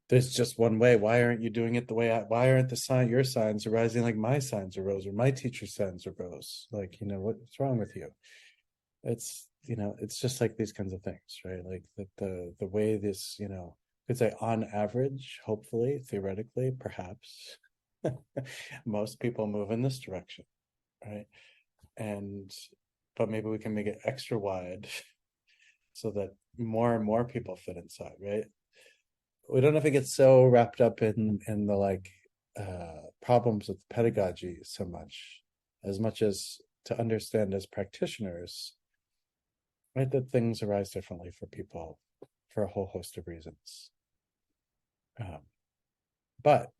there's just one way. Why aren't you doing it the way why aren't your signs arising like my signs arose or my teacher's signs arose? What's wrong with you? It's it's just like these kinds of things, right? The way this, could say on average, hopefully, theoretically, perhaps, most people move in this direction, right? And but maybe we can make it extra wide so that more and more people fit inside, right? We don't have to get so wrapped up in the like problems with pedagogy so much as to understand as practitioners, right, that things arise differently for people for a whole host of reasons. But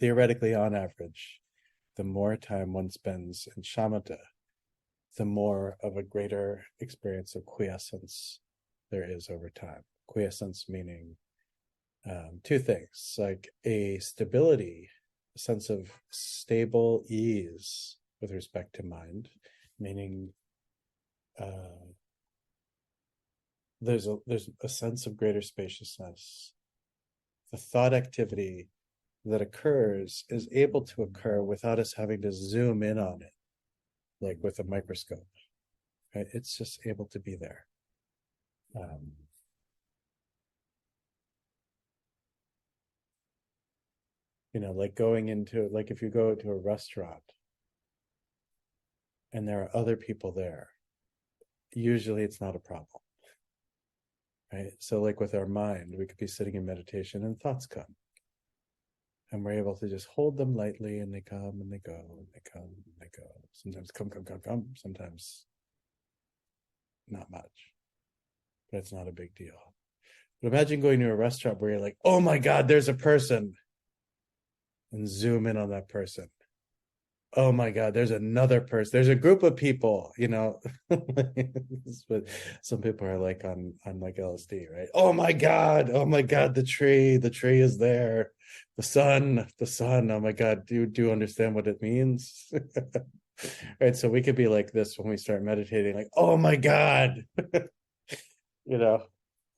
theoretically, on average, the more time one spends in shamatha, the more of a greater experience of quiescence there is over time. Quiescence meaning two things, like a stability, a sense of stable ease with respect to mind, meaning there's a sense of greater spaciousness. The thought activity that occurs is able to occur without us having to zoom in on it, like with a microscope. Right? It's just able to be there. Like going into, like if you go to a restaurant and there are other people there, usually it's not a problem. Right? So like with our mind, we could be sitting in meditation and thoughts come. And we're able to just hold them lightly, and they come and they go and they come and they go. Sometimes come. Sometimes not much. But it's not a big deal. But imagine going to a restaurant where you're like, oh my God, there's a person. And zoom in on that person. Oh my God, there's another person. There's a group of people, But some people are like on like LSD, right? Oh my God, the tree is there. The sun, oh my God, do you understand what it means? Right. So we could be like this when we start meditating, like, oh my God,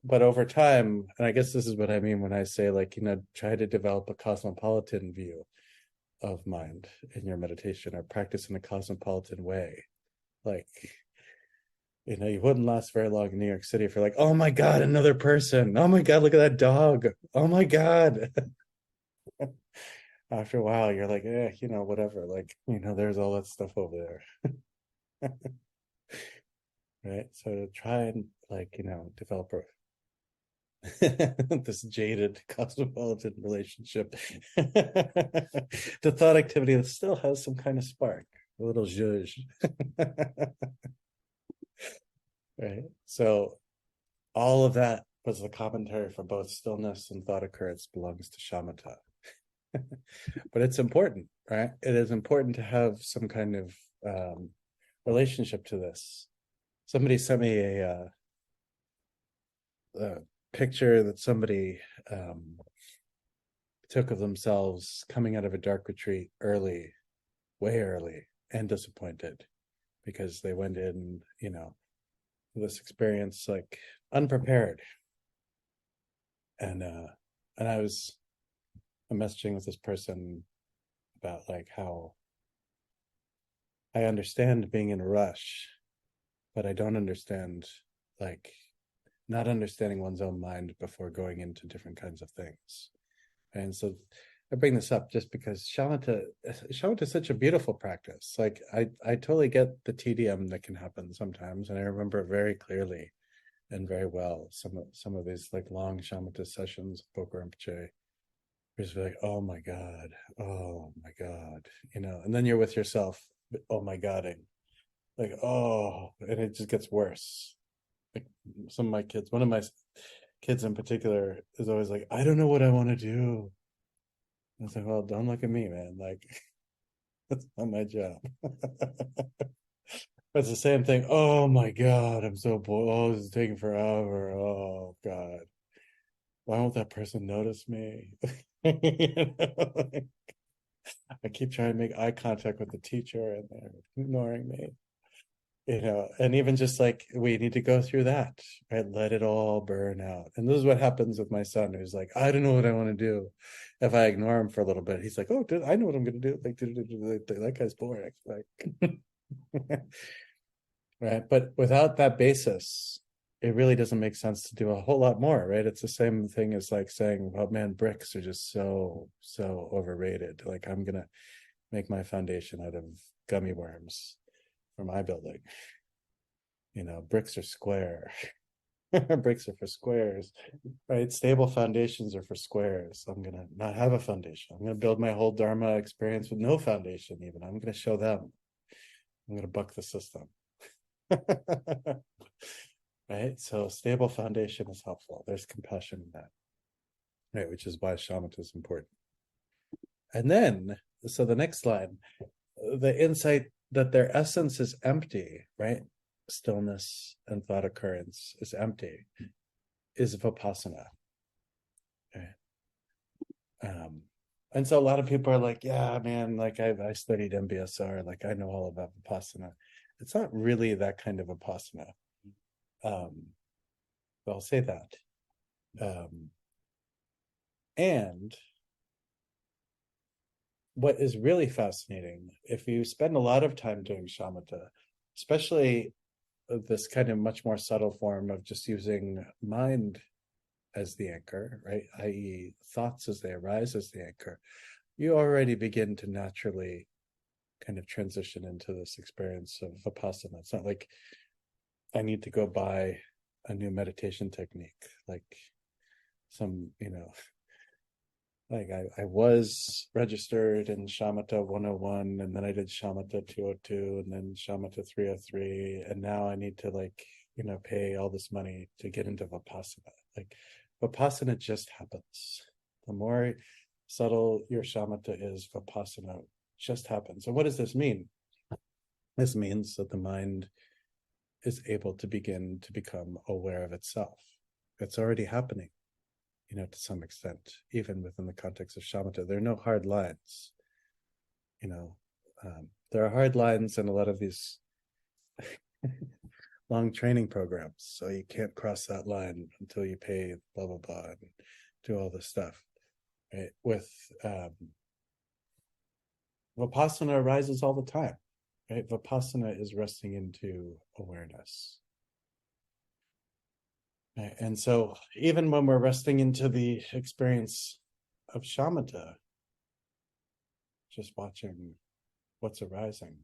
but over time, and I guess this is what I mean when I say, like, try to develop a cosmopolitan view of mind in your meditation, or practice in a cosmopolitan way. Like, you wouldn't last very long in New York City if you're like, oh my God, another person. Oh my God, look at that dog. Oh my God. After a while, you're like, whatever. Like, there's all that stuff over there. Right. So try and develop this jaded cosmopolitan relationship to thought activity that still has some kind of spark, a little zhuzh. Right. So all of that was the commentary for both stillness and thought occurrence belongs to shamatha. But it's important, right? It is important to have some kind of relationship to this. Somebody sent me a picture that somebody took of themselves coming out of a dark retreat early, way early, and disappointed because they went in, this experience like unprepared. And I'm messaging with this person about like how I understand being in a rush, but I don't understand like not understanding one's own mind before going into different kinds of things. And so I bring this up just because shamatha is such a beautiful practice. Like I totally get the tedium that can happen sometimes, and I remember very clearly and very well some of these like long shamatha sessions, Boker Rinpoche. Just like, oh my God, and then you're with yourself, oh my Godding, like, oh, and it just gets worse. Like some of my kids, one of my kids in particular is always like, I don't know what I want to do. And it's like, well, don't look at me, man. Like, that's not my job. It's the same thing. Oh my God, I'm so bored. Oh, this is taking forever. Oh God. Why won't that person notice me? I keep trying to make eye contact with the teacher and they're ignoring me. And even just like we need to go through that, right? Let it all burn out. And this is what happens with my son, who's like, I don't know what I want to do. If I ignore him for a little bit, he's like, oh, I know what I'm going to do. Like, that guy's boring. Like, right? But without that basis, it really doesn't make sense to do a whole lot more, right? It's the same thing as like saying, oh man, bricks are just so overrated. Like I'm gonna make my foundation out of gummy worms for my building. Bricks are square. Bricks are for squares, right? Stable foundations are for squares. I'm going to not have a foundation. I'm going to build my whole Dharma experience with no foundation, even. I'm going to show them. I'm going to buck the system. Right? So stable foundation is helpful. There's compassion in that, right? Which is why shamatha is important. And then, so the next slide, the insight that their essence is empty, right? Stillness and thought occurrence is empty, is vipassana. Okay. And so a lot of people are like, yeah, man, like I studied MBSR, like I know all about vipassana. It's not really that kind of vipassana. I'll say that. And what is really fascinating, if you spend a lot of time doing shamatha, especially this kind of much more subtle form of just using mind as the anchor, right? I.e., thoughts as they arise as the anchor, you already begin to naturally kind of transition into this experience of vipassana. It's not like I need to go buy a new meditation technique, like some, like I was registered in Shamatha 101, and then I did Shamatha 202, and then Shamatha 303, and now I need to pay all this money to get into Vipassana. Like Vipassana just happens. The more subtle your Shamatha is, Vipassana just happens. And what does this mean? This means that the mind is able to begin to become aware of itself. It's already happening. To some extent, even within the context of shamatha, there are no hard lines. There are hard lines in a lot of these long training programs. So you can't cross that line until you pay blah, blah, blah, and do all this stuff. Right? With Vipassana arises all the time. Right? Vipassana is resting into awareness. And so even when we're resting into the experience of shamatha, just watching what's arising,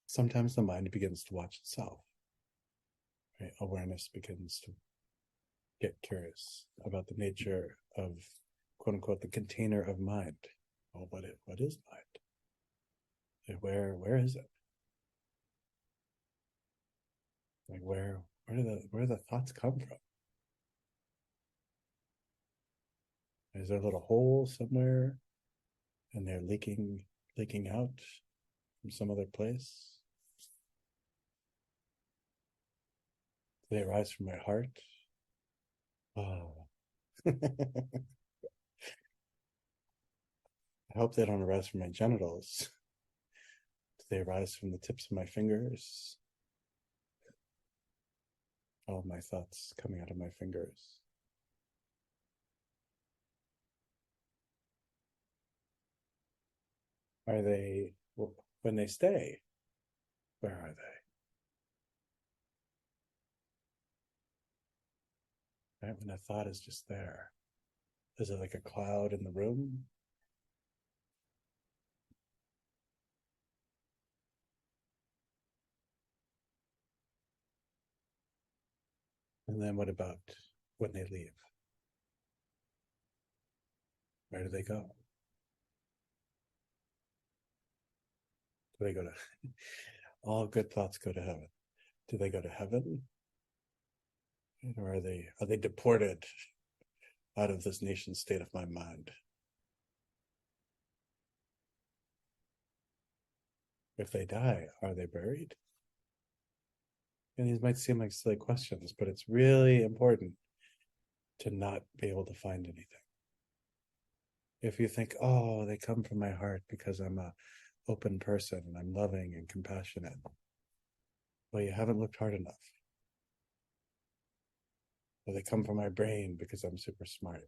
sometimes the mind begins to watch itself. Right? Awareness begins to get curious about the nature of, quote unquote, the container of mind. Well, what is mind? Where is it? Like where do the thoughts come from? Is there a little hole somewhere and they're leaking out from some other place? Do they arise from my heart? Oh. I hope they don't arise from my genitals. Do they arise from the tips of my fingers? All my thoughts coming out of my fingers. Are they, when they stay, where are they? Right? When a thought is just there, is it like a cloud in the room? And then what about when they leave? Where do they go? Do they go to, all good thoughts go to heaven. Do they go to heaven? Or are they deported out of this nation state of my mind? If they die, are they buried? And these might seem like silly questions, but it's really important to not be able to find anything. If you think, oh, they come from my heart because I'm a open person and I'm loving and compassionate, well, you haven't looked hard enough. Or they come from my brain because I'm super smart.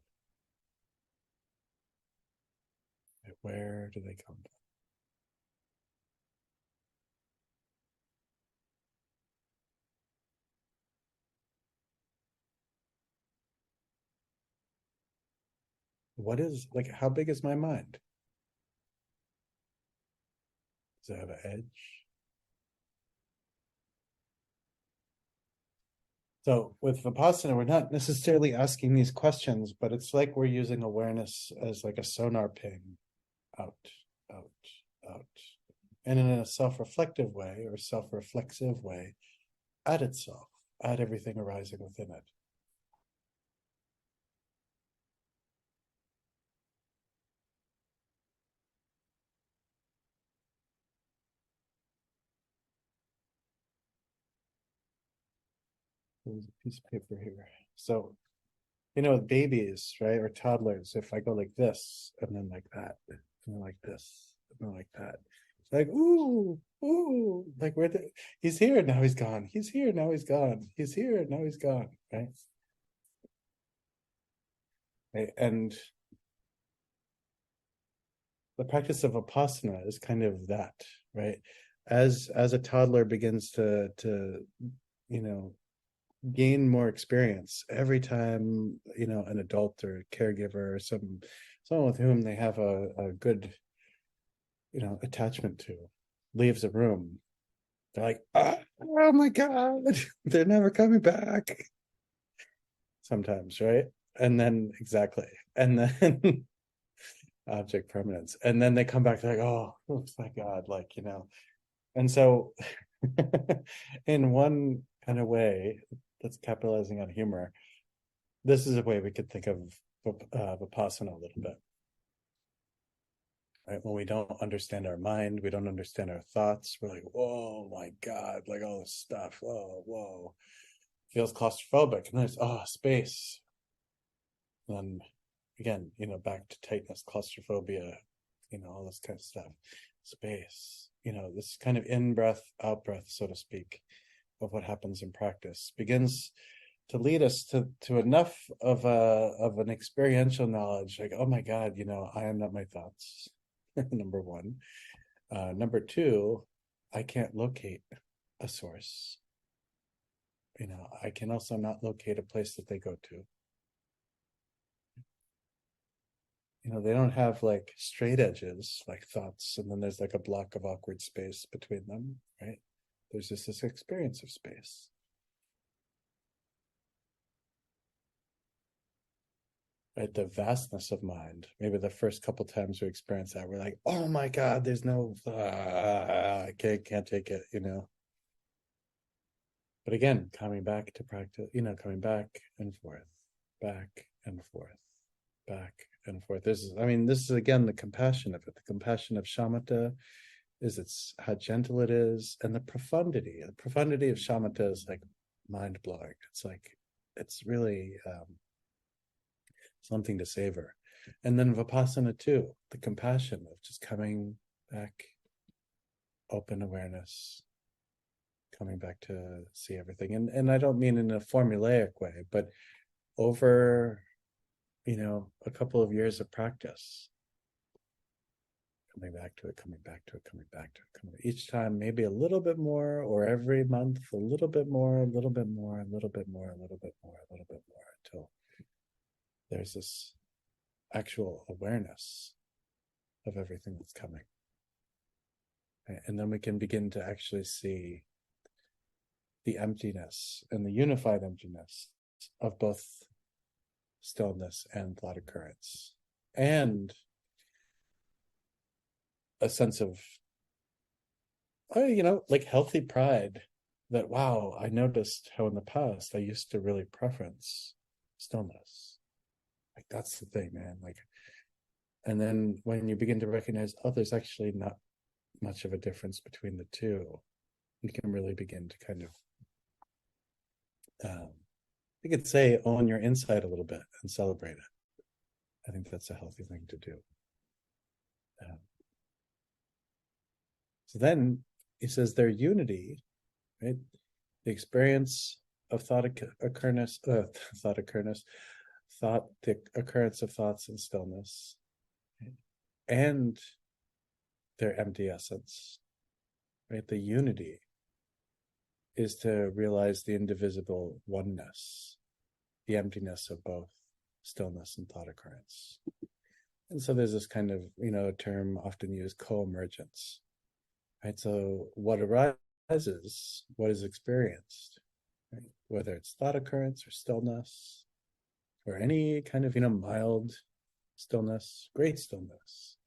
Where do they come from? what is, like, how big is my mind? Does it have an edge? So with Vipassana, we're not necessarily asking these questions, but it's like we're using awareness as like a sonar ping, out, out, out. And in a self-reflective way or self-reflexive way, at itself, at everything arising within it. There's a piece of paper here. So, with babies, right, or toddlers, if I go like this, and then like that, and then like this, and then like that, it's like, ooh, ooh, like he's here, now he's gone. He's here, now he's gone. He's here, now he's gone, right? And the practice of Vipassana is kind of that, right? As a toddler begins to gain more experience every time an adult or caregiver or someone with whom they have a good attachment to leaves a room, they're like, oh my god, they're never coming back sometimes, right? And then exactly, and then object permanence, and then they come back, they're like, oh my god, and so in one kind of way that's capitalizing on humor, this is a way we could think of Vipassana a little bit, right? When we don't understand our mind, we don't understand our thoughts, we're like, oh my god, like all this stuff, whoa, feels claustrophobic, and there's space, and then again, back to tightness, claustrophobia, all this kind of stuff, space, this kind of in-breath, out-breath, so to speak, of what happens in practice begins to lead us to enough of an experiential knowledge, like, oh my god, I am not my thoughts. Number one. Number two, I can't locate a source. I can also not locate a place that they go to. They don't have like straight edges like thoughts, and then there's like a block of awkward space between them, right? There's just this experience of space. Right, the vastness of mind. Maybe the first couple times we experience that, we're like, oh my god, there's no I can't take it, But again, coming back to practice, coming back and forth, back and forth, back and forth. This is again the compassion of it. The compassion of shamatha is it's how gentle it is, and the profundity. The profundity of shamatha is like mind-blowing. It's really something to savor. And then Vipassana too, the compassion of just coming back, open awareness, coming back to see everything. And I don't mean in a formulaic way, but over a couple of years of practice, coming back to it, coming back to it, coming back to it, each time maybe a little bit more, or every month a little bit more, a little bit more, a little bit more, a little bit more, a little bit more, until there's this actual awareness of everything that's coming. And then we can begin to actually see the emptiness and the unified emptiness of both stillness and thought occurrence, and a sense of like healthy pride that, wow, I noticed how in the past I used to really preference stillness. Like, that's the thing, man. Like, and then when you begin to recognize, oh, there's actually not much of a difference between the two, you can really begin to kind of you could say own your insight a little bit and celebrate it. I think that's a healthy thing to do. So then he says their unity, right? The experience of the occurrence of thoughts in stillness, right? And their empty essence, right? The unity is to realize the indivisible oneness, the emptiness of both stillness and thought occurrence. And so there's this kind of, term often used, co-emergence, right? So what arises, what is experienced, right? Whether it's thought occurrence or stillness, or any kind of, mild stillness, great stillness,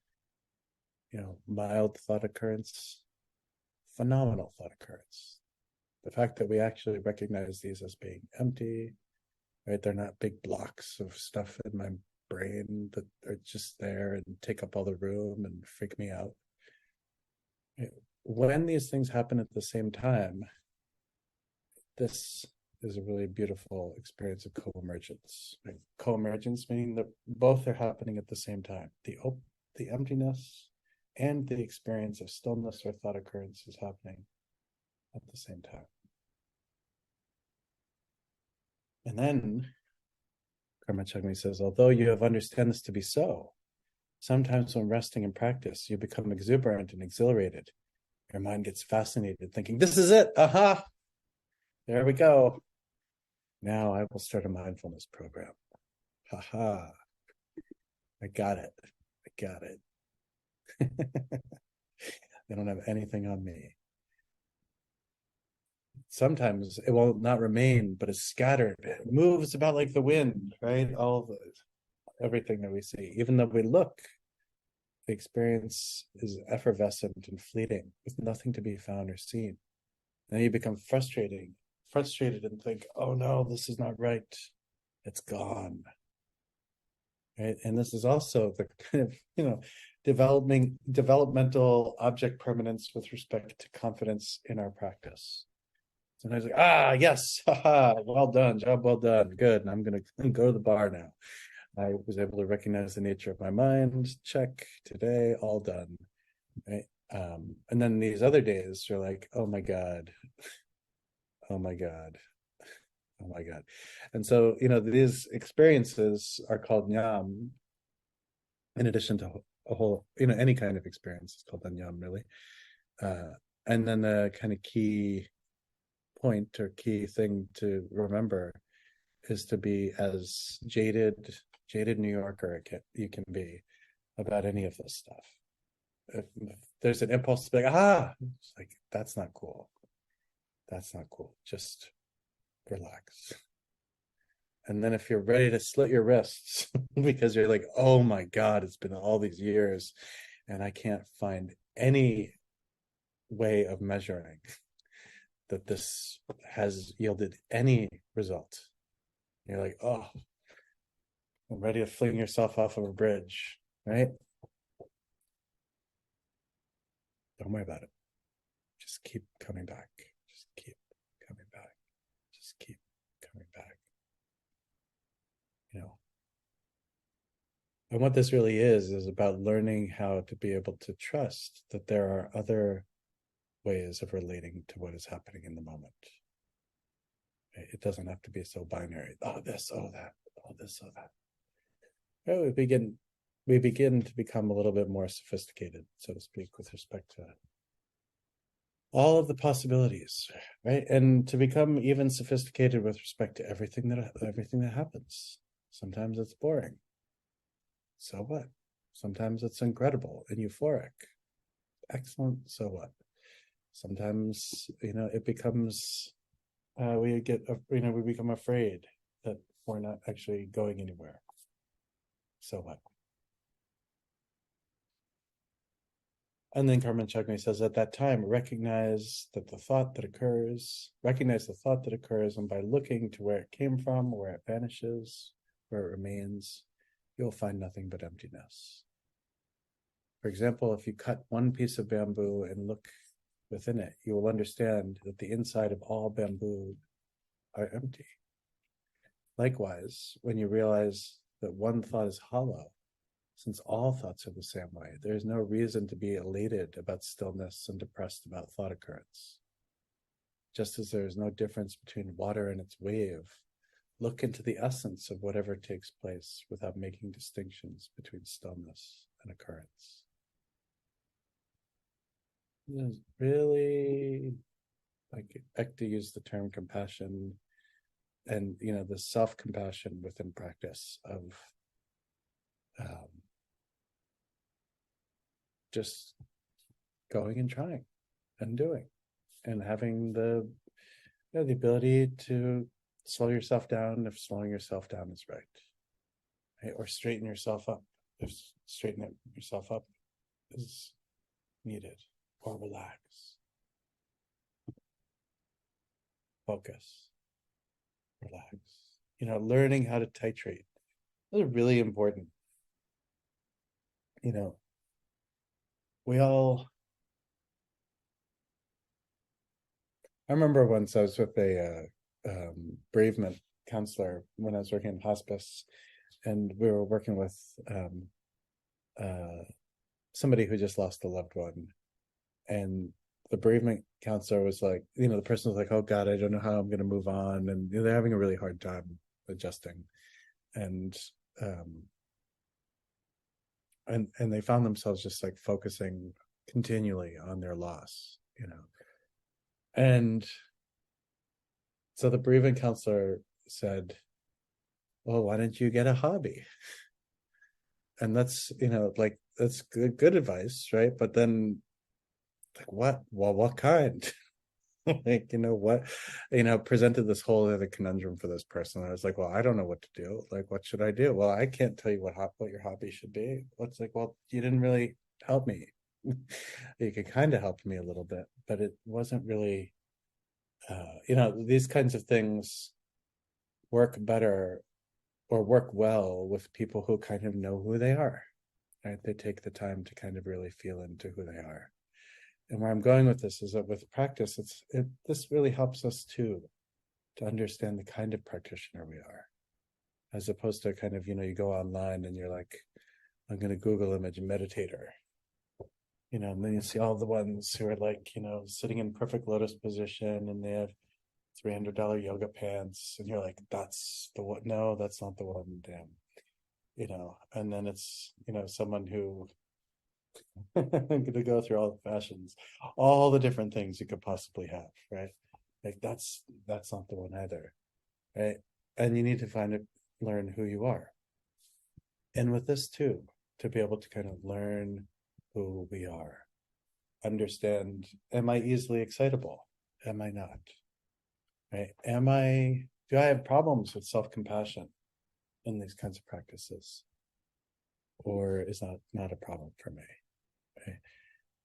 mild thought occurrence, phenomenal thought occurrence. The fact that we actually recognize these as being empty, right? They're not big blocks of stuff in my brain that are just there and take up all the room and freak me out. When these things happen at the same time, this is a really beautiful experience of co-emergence. Right? Co-emergence meaning that both are happening at the same time. The emptiness and the experience of stillness or thought occurrence is happening at the same time. And then Karma Chagmi says, although you have understand this to be so, sometimes when resting in practice, you become exuberant and exhilarated. Your mind gets fascinated, thinking, this is it. Aha! There we go. Now I will start a mindfulness program. Haha. I got it. I got it. They don't have anything on me. Sometimes it will not remain, but is scattered. It moves about like the wind, right? Everything that we see. Even though we look, the experience is effervescent and fleeting, with nothing to be found or seen. Then you become frustrated and think, oh no, this is not right. It's gone. Right? And this is also the kind of, developmental object permanence with respect to confidence in our practice. Sometimes like, yes, haha, well done, job well done, good. And I'm going to go to the bar now. I was able to recognize the nature of my mind, check, today, all done. Right? And then these other days, you're like, oh my God, oh my God, oh my God. And so, these experiences are called nyam, in addition to a whole, any kind of experience is called nyam, really. And then the kind of key point or key thing to remember is to be as jaded New Yorker you can be about any of this stuff. If there's an impulse to be like, it's like, that's not cool. That's not cool. Just relax. And then if you're ready to slit your wrists because you're like, oh my God, it's been all these years and I can't find any way of measuring that this has yielded any result. You're like, oh, I'm ready to fling yourself off of a bridge, right? Don't worry about it. Just keep coming back. Just keep coming back. Just keep coming back. And what this really is about learning how to be able to trust that there are other ways of relating to what is happening in the moment. It doesn't have to be so binary. Oh, this, oh, that, oh, this, oh, that. Right, we begin to become a little bit more sophisticated, so to speak, with respect to all of the possibilities, right? And to become even sophisticated with respect to everything that happens. Sometimes it's boring. So what? Sometimes it's incredible and euphoric. Excellent. So what? Sometimes, it becomes, we become afraid that we're not actually going anywhere. So what? And then Karma Chagmi says, at that time, recognize the thought that occurs, and by looking to where it came from, where it vanishes, where it remains, you'll find nothing but emptiness. For example, if you cut one piece of bamboo and look within it, you will understand that the inside of all bamboo are empty. Likewise, when you realize that one thought is hollow, since all thoughts are the same way, there is no reason to be elated about stillness and depressed about thought occurrence. Just as there is no difference between water and its wave, look into the essence of whatever takes place without making distinctions between stillness and occurrence. It is really, like Ekta used the term compassion, and the self-compassion within practice of just going and trying and doing and having the the ability to slow yourself down if slowing yourself down is right, or straighten yourself up if straightening yourself up is needed, or relax, focus, relax. Learning how to titrate. Those are really important. We all. I remember once I was with a bereavement counselor when I was working in hospice, and we were working with somebody who just lost a loved one, and the bereavement counselor was like, the person was like, "Oh God, I don't know how I'm going to move on," and they're having a really hard time adjusting, and they found themselves just like focusing continually on their loss, and so the bereavement counselor said, "Well, why don't you get a hobby?" And that's like that's good advice, right? But then, like, what? Well, what kind? Like, what? Presented this whole other conundrum for this person. I was like, well, I don't know what to do. Like, what should I do? Well, I can't tell you what your hobby should be. What's like, well, you didn't really help me. You could kind of help me a little bit, but it wasn't really. These kinds of things work better or work well with people who kind of know who they are, right? They take the time to kind of really feel into who they are. And where I'm going with this is that with practice, this really helps us too to understand the kind of practitioner we are, as opposed to kind of, you go online and you're like, I'm going to Google image meditator, and then you see all the ones who are like, sitting in perfect lotus position and they have $300 yoga pants, and you're like, that's the one. No, that's not the one. Damn. And then it's someone who I'm going to go through all the fashions, all the different things you could possibly have, right? Like that's not the one either, right? And you need to learn who you are. And with this too, to be able to kind of learn who we are, understand, am I easily excitable? Am I not? Right? Do I have problems with self-compassion in these kinds of practices? Or is that not a problem for me? Right?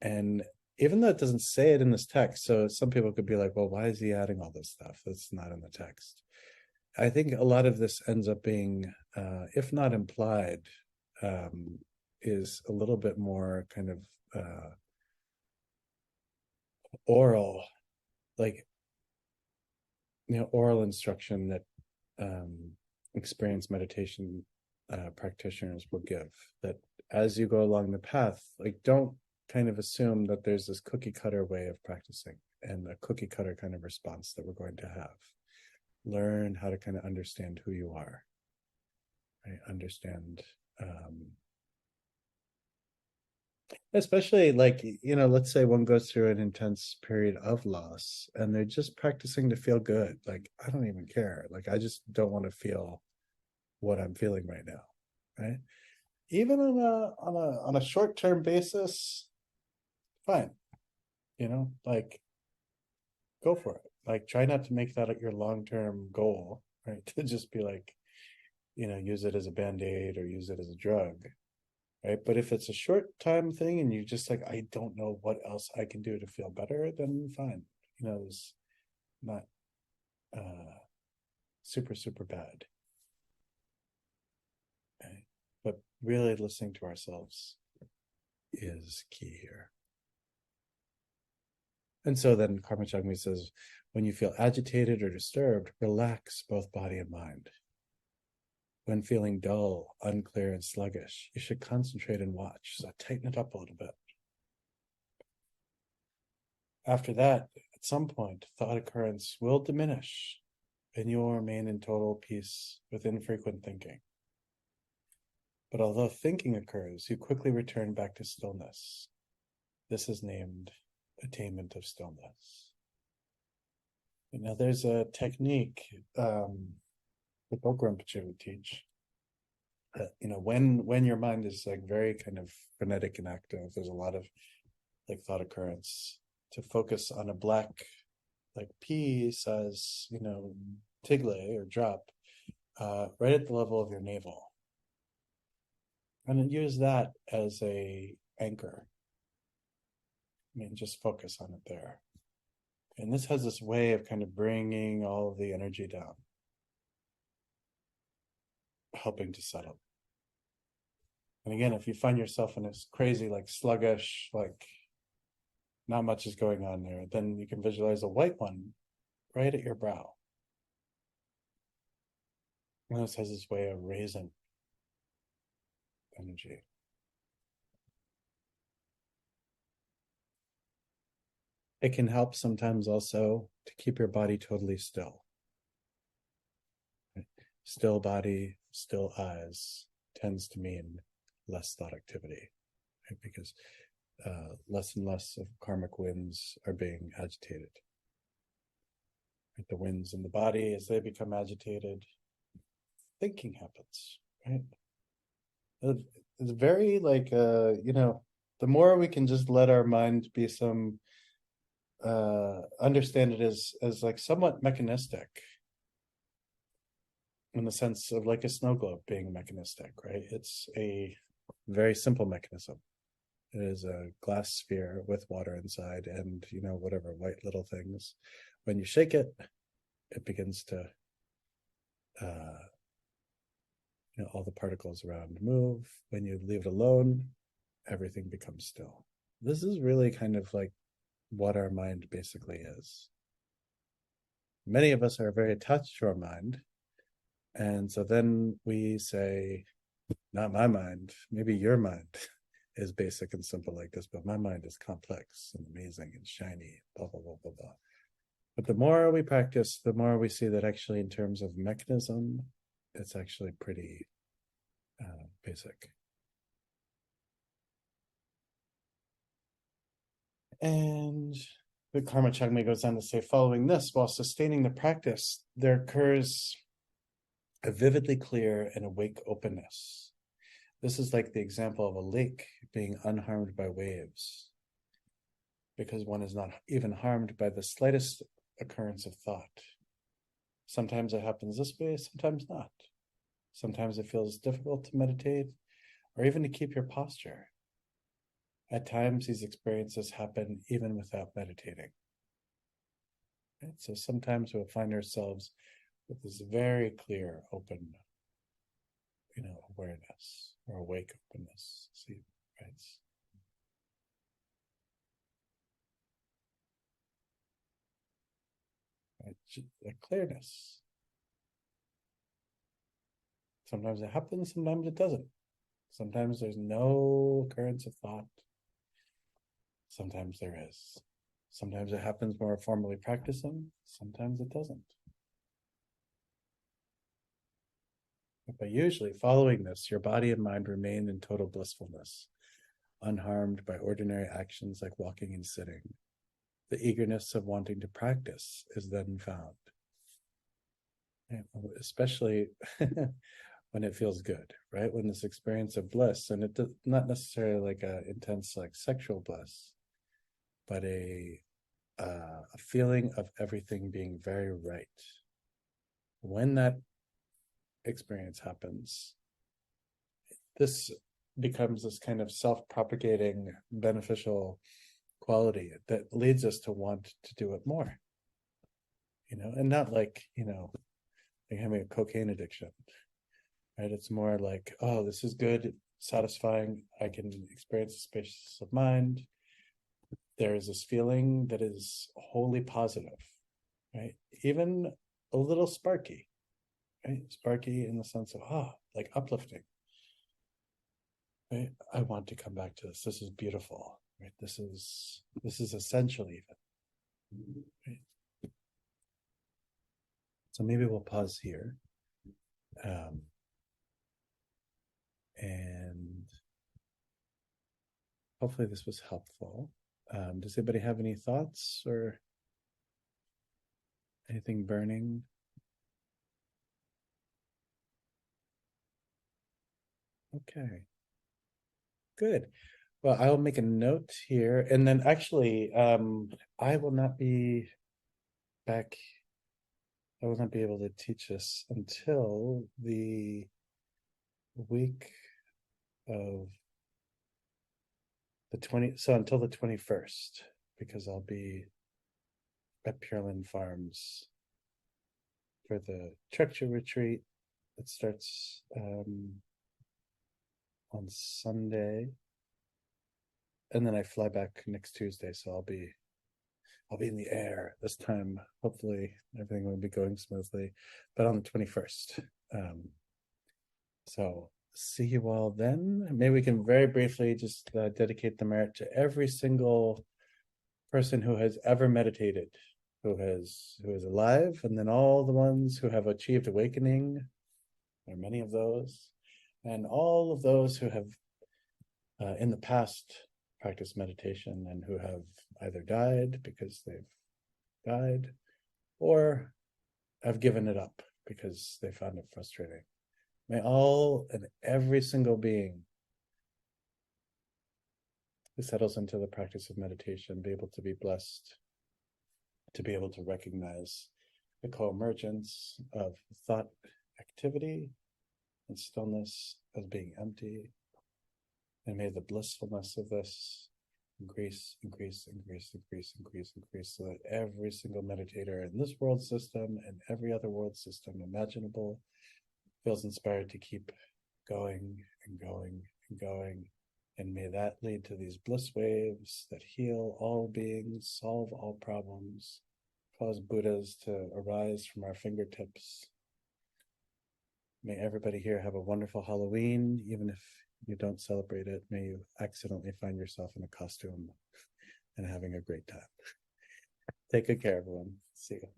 And even though it doesn't say it in this text, so some people could be like, well, why is he adding all this stuff that's not in the text? I think a lot of this ends up being, if not implied, is a little bit more kind of oral, like, oral instruction that experienced meditation practitioners will give, that as you go along the path, like, don't kind of assume that there's this cookie cutter way of practicing and a cookie cutter kind of response that we're going to have. Learn how to kind of understand who you are, right? Understand, especially like, let's say one goes through an intense period of loss and they're just practicing to feel good. Like, I don't even care. Like, I just don't want to feel what I'm feeling right now, right? Even on a short-term basis, fine, like, go for it. Like, try not to make that your long-term goal, right? To just be like, use it as a band-aid or use it as a drug, right? But if it's a short-time thing and you just like, I don't know what else I can do to feel better, then fine. It's not super, super bad. Okay? But really listening to ourselves is key here. And so then Karma Chagmi says, when you feel agitated or disturbed, relax both body and mind. When feeling dull, unclear, and sluggish, you should concentrate and watch. So tighten it up a little bit. After that, at some point, thought occurrence will diminish and you will remain in total peace with infrequent thinking. But although thinking occurs, you quickly return back to stillness. This is named attainment of stillness. There's a technique the Book Rinpoche would teach when your mind is like very kind of frenetic and active, there's a lot of like thought occurrence. To focus on a black like P says, tigle or drop, right at the level of your navel. And then use that as a anchor. Just focus on it there. And this has this way of kind of bringing all of the energy down, helping to settle. And again, if you find yourself in this crazy, like sluggish, like not much is going on there, then you can visualize a white one right at your brow. And this has this way of raising energy. It can help sometimes also to keep your body totally still. Still body, still eyes tends to mean less thought activity, right? Because less and less of karmic winds are being agitated. Right? The winds in the body, as they become agitated, thinking happens, right? It's very like, the more we can just let our mind be understand it as like somewhat mechanistic, in the sense of like a snow globe being mechanistic, right? It's a very simple mechanism. It is a glass sphere with water inside and, whatever white little things. When you shake it, it begins to, all the particles around move. When you leave it alone, everything becomes still. This is really kind of like what our mind basically is. Many of us are very attached to our mind. And so then we say, not my mind, maybe your mind is basic and simple like this, but my mind is complex and amazing and shiny, blah, blah, blah, blah, blah. But the more we practice, the more we see that actually in terms of mechanism, it's actually pretty basic. And the Karma Chagme goes on to say, following this, while sustaining the practice, there occurs a vividly clear and awake openness. This is like the example of a lake being unharmed by waves, because one is not even harmed by the slightest occurrence of thought. Sometimes it happens this way, sometimes not. Sometimes it feels difficult to meditate or even to keep your posture. At times, these experiences happen even without meditating. Right? So sometimes we'll find ourselves with this very clear, open, awareness or awake openness. See, right? A clearness. Sometimes it happens, sometimes it doesn't. Sometimes there's no occurrence of thought. Sometimes there is. Sometimes it happens more formally practicing, sometimes it doesn't. But usually, following this, your body and mind remain in total blissfulness, unharmed by ordinary actions like walking and sitting. The eagerness of wanting to practice is then found. Especially when it feels good, right? When this experience of bliss, and it's not necessarily like a intense like sexual bliss, but a feeling of everything being very right. When that experience happens, this becomes this kind of self-propagating beneficial quality that leads us to want to do it more, and not like having a cocaine addiction, right? It's more like, oh, this is good, satisfying, I can experience the spaciousness of mind. There is this feeling that is wholly positive, right? Even a little sparky, right? Sparky in the sense of, like uplifting. Right? I want to come back to this. This is beautiful, right? This is essential even. Right? So maybe we'll pause here. And hopefully this was helpful. Does anybody have any thoughts or anything burning? Okay. Good. Well, I will make a note here, and then actually, I will not be back. I will not be able to teach this until the week of the 20, so until the 21st, because I'll be at Pureland Farms for the Structure Retreat that starts on Sunday, and then I fly back next Tuesday, so I'll be in the air this time. Hopefully everything will be going smoothly, but on the 21st. So see you all then. Maybe we can very briefly just dedicate the merit to every single person who has ever meditated, who is alive, and then all the ones who have achieved awakening. There are many of those, and all of those who have in the past practiced meditation and who have either died because they've died or have given it up because they found it frustrating. May all and every single being who settles into the practice of meditation be able to be blessed, to be able to recognize the co-emergence of thought activity and stillness as being empty. And may the blissfulness of this increase, increase, increase, increase, increase, increase, so that every single meditator in this world system and every other world system imaginable feels inspired to keep going and going and going. And may that lead to these bliss waves that heal all beings, solve all problems, cause Buddhas to arise from our fingertips. May everybody here have a wonderful Halloween, even if you don't celebrate it. May you accidentally find yourself in a costume and having a great time. Take good care, everyone. See you.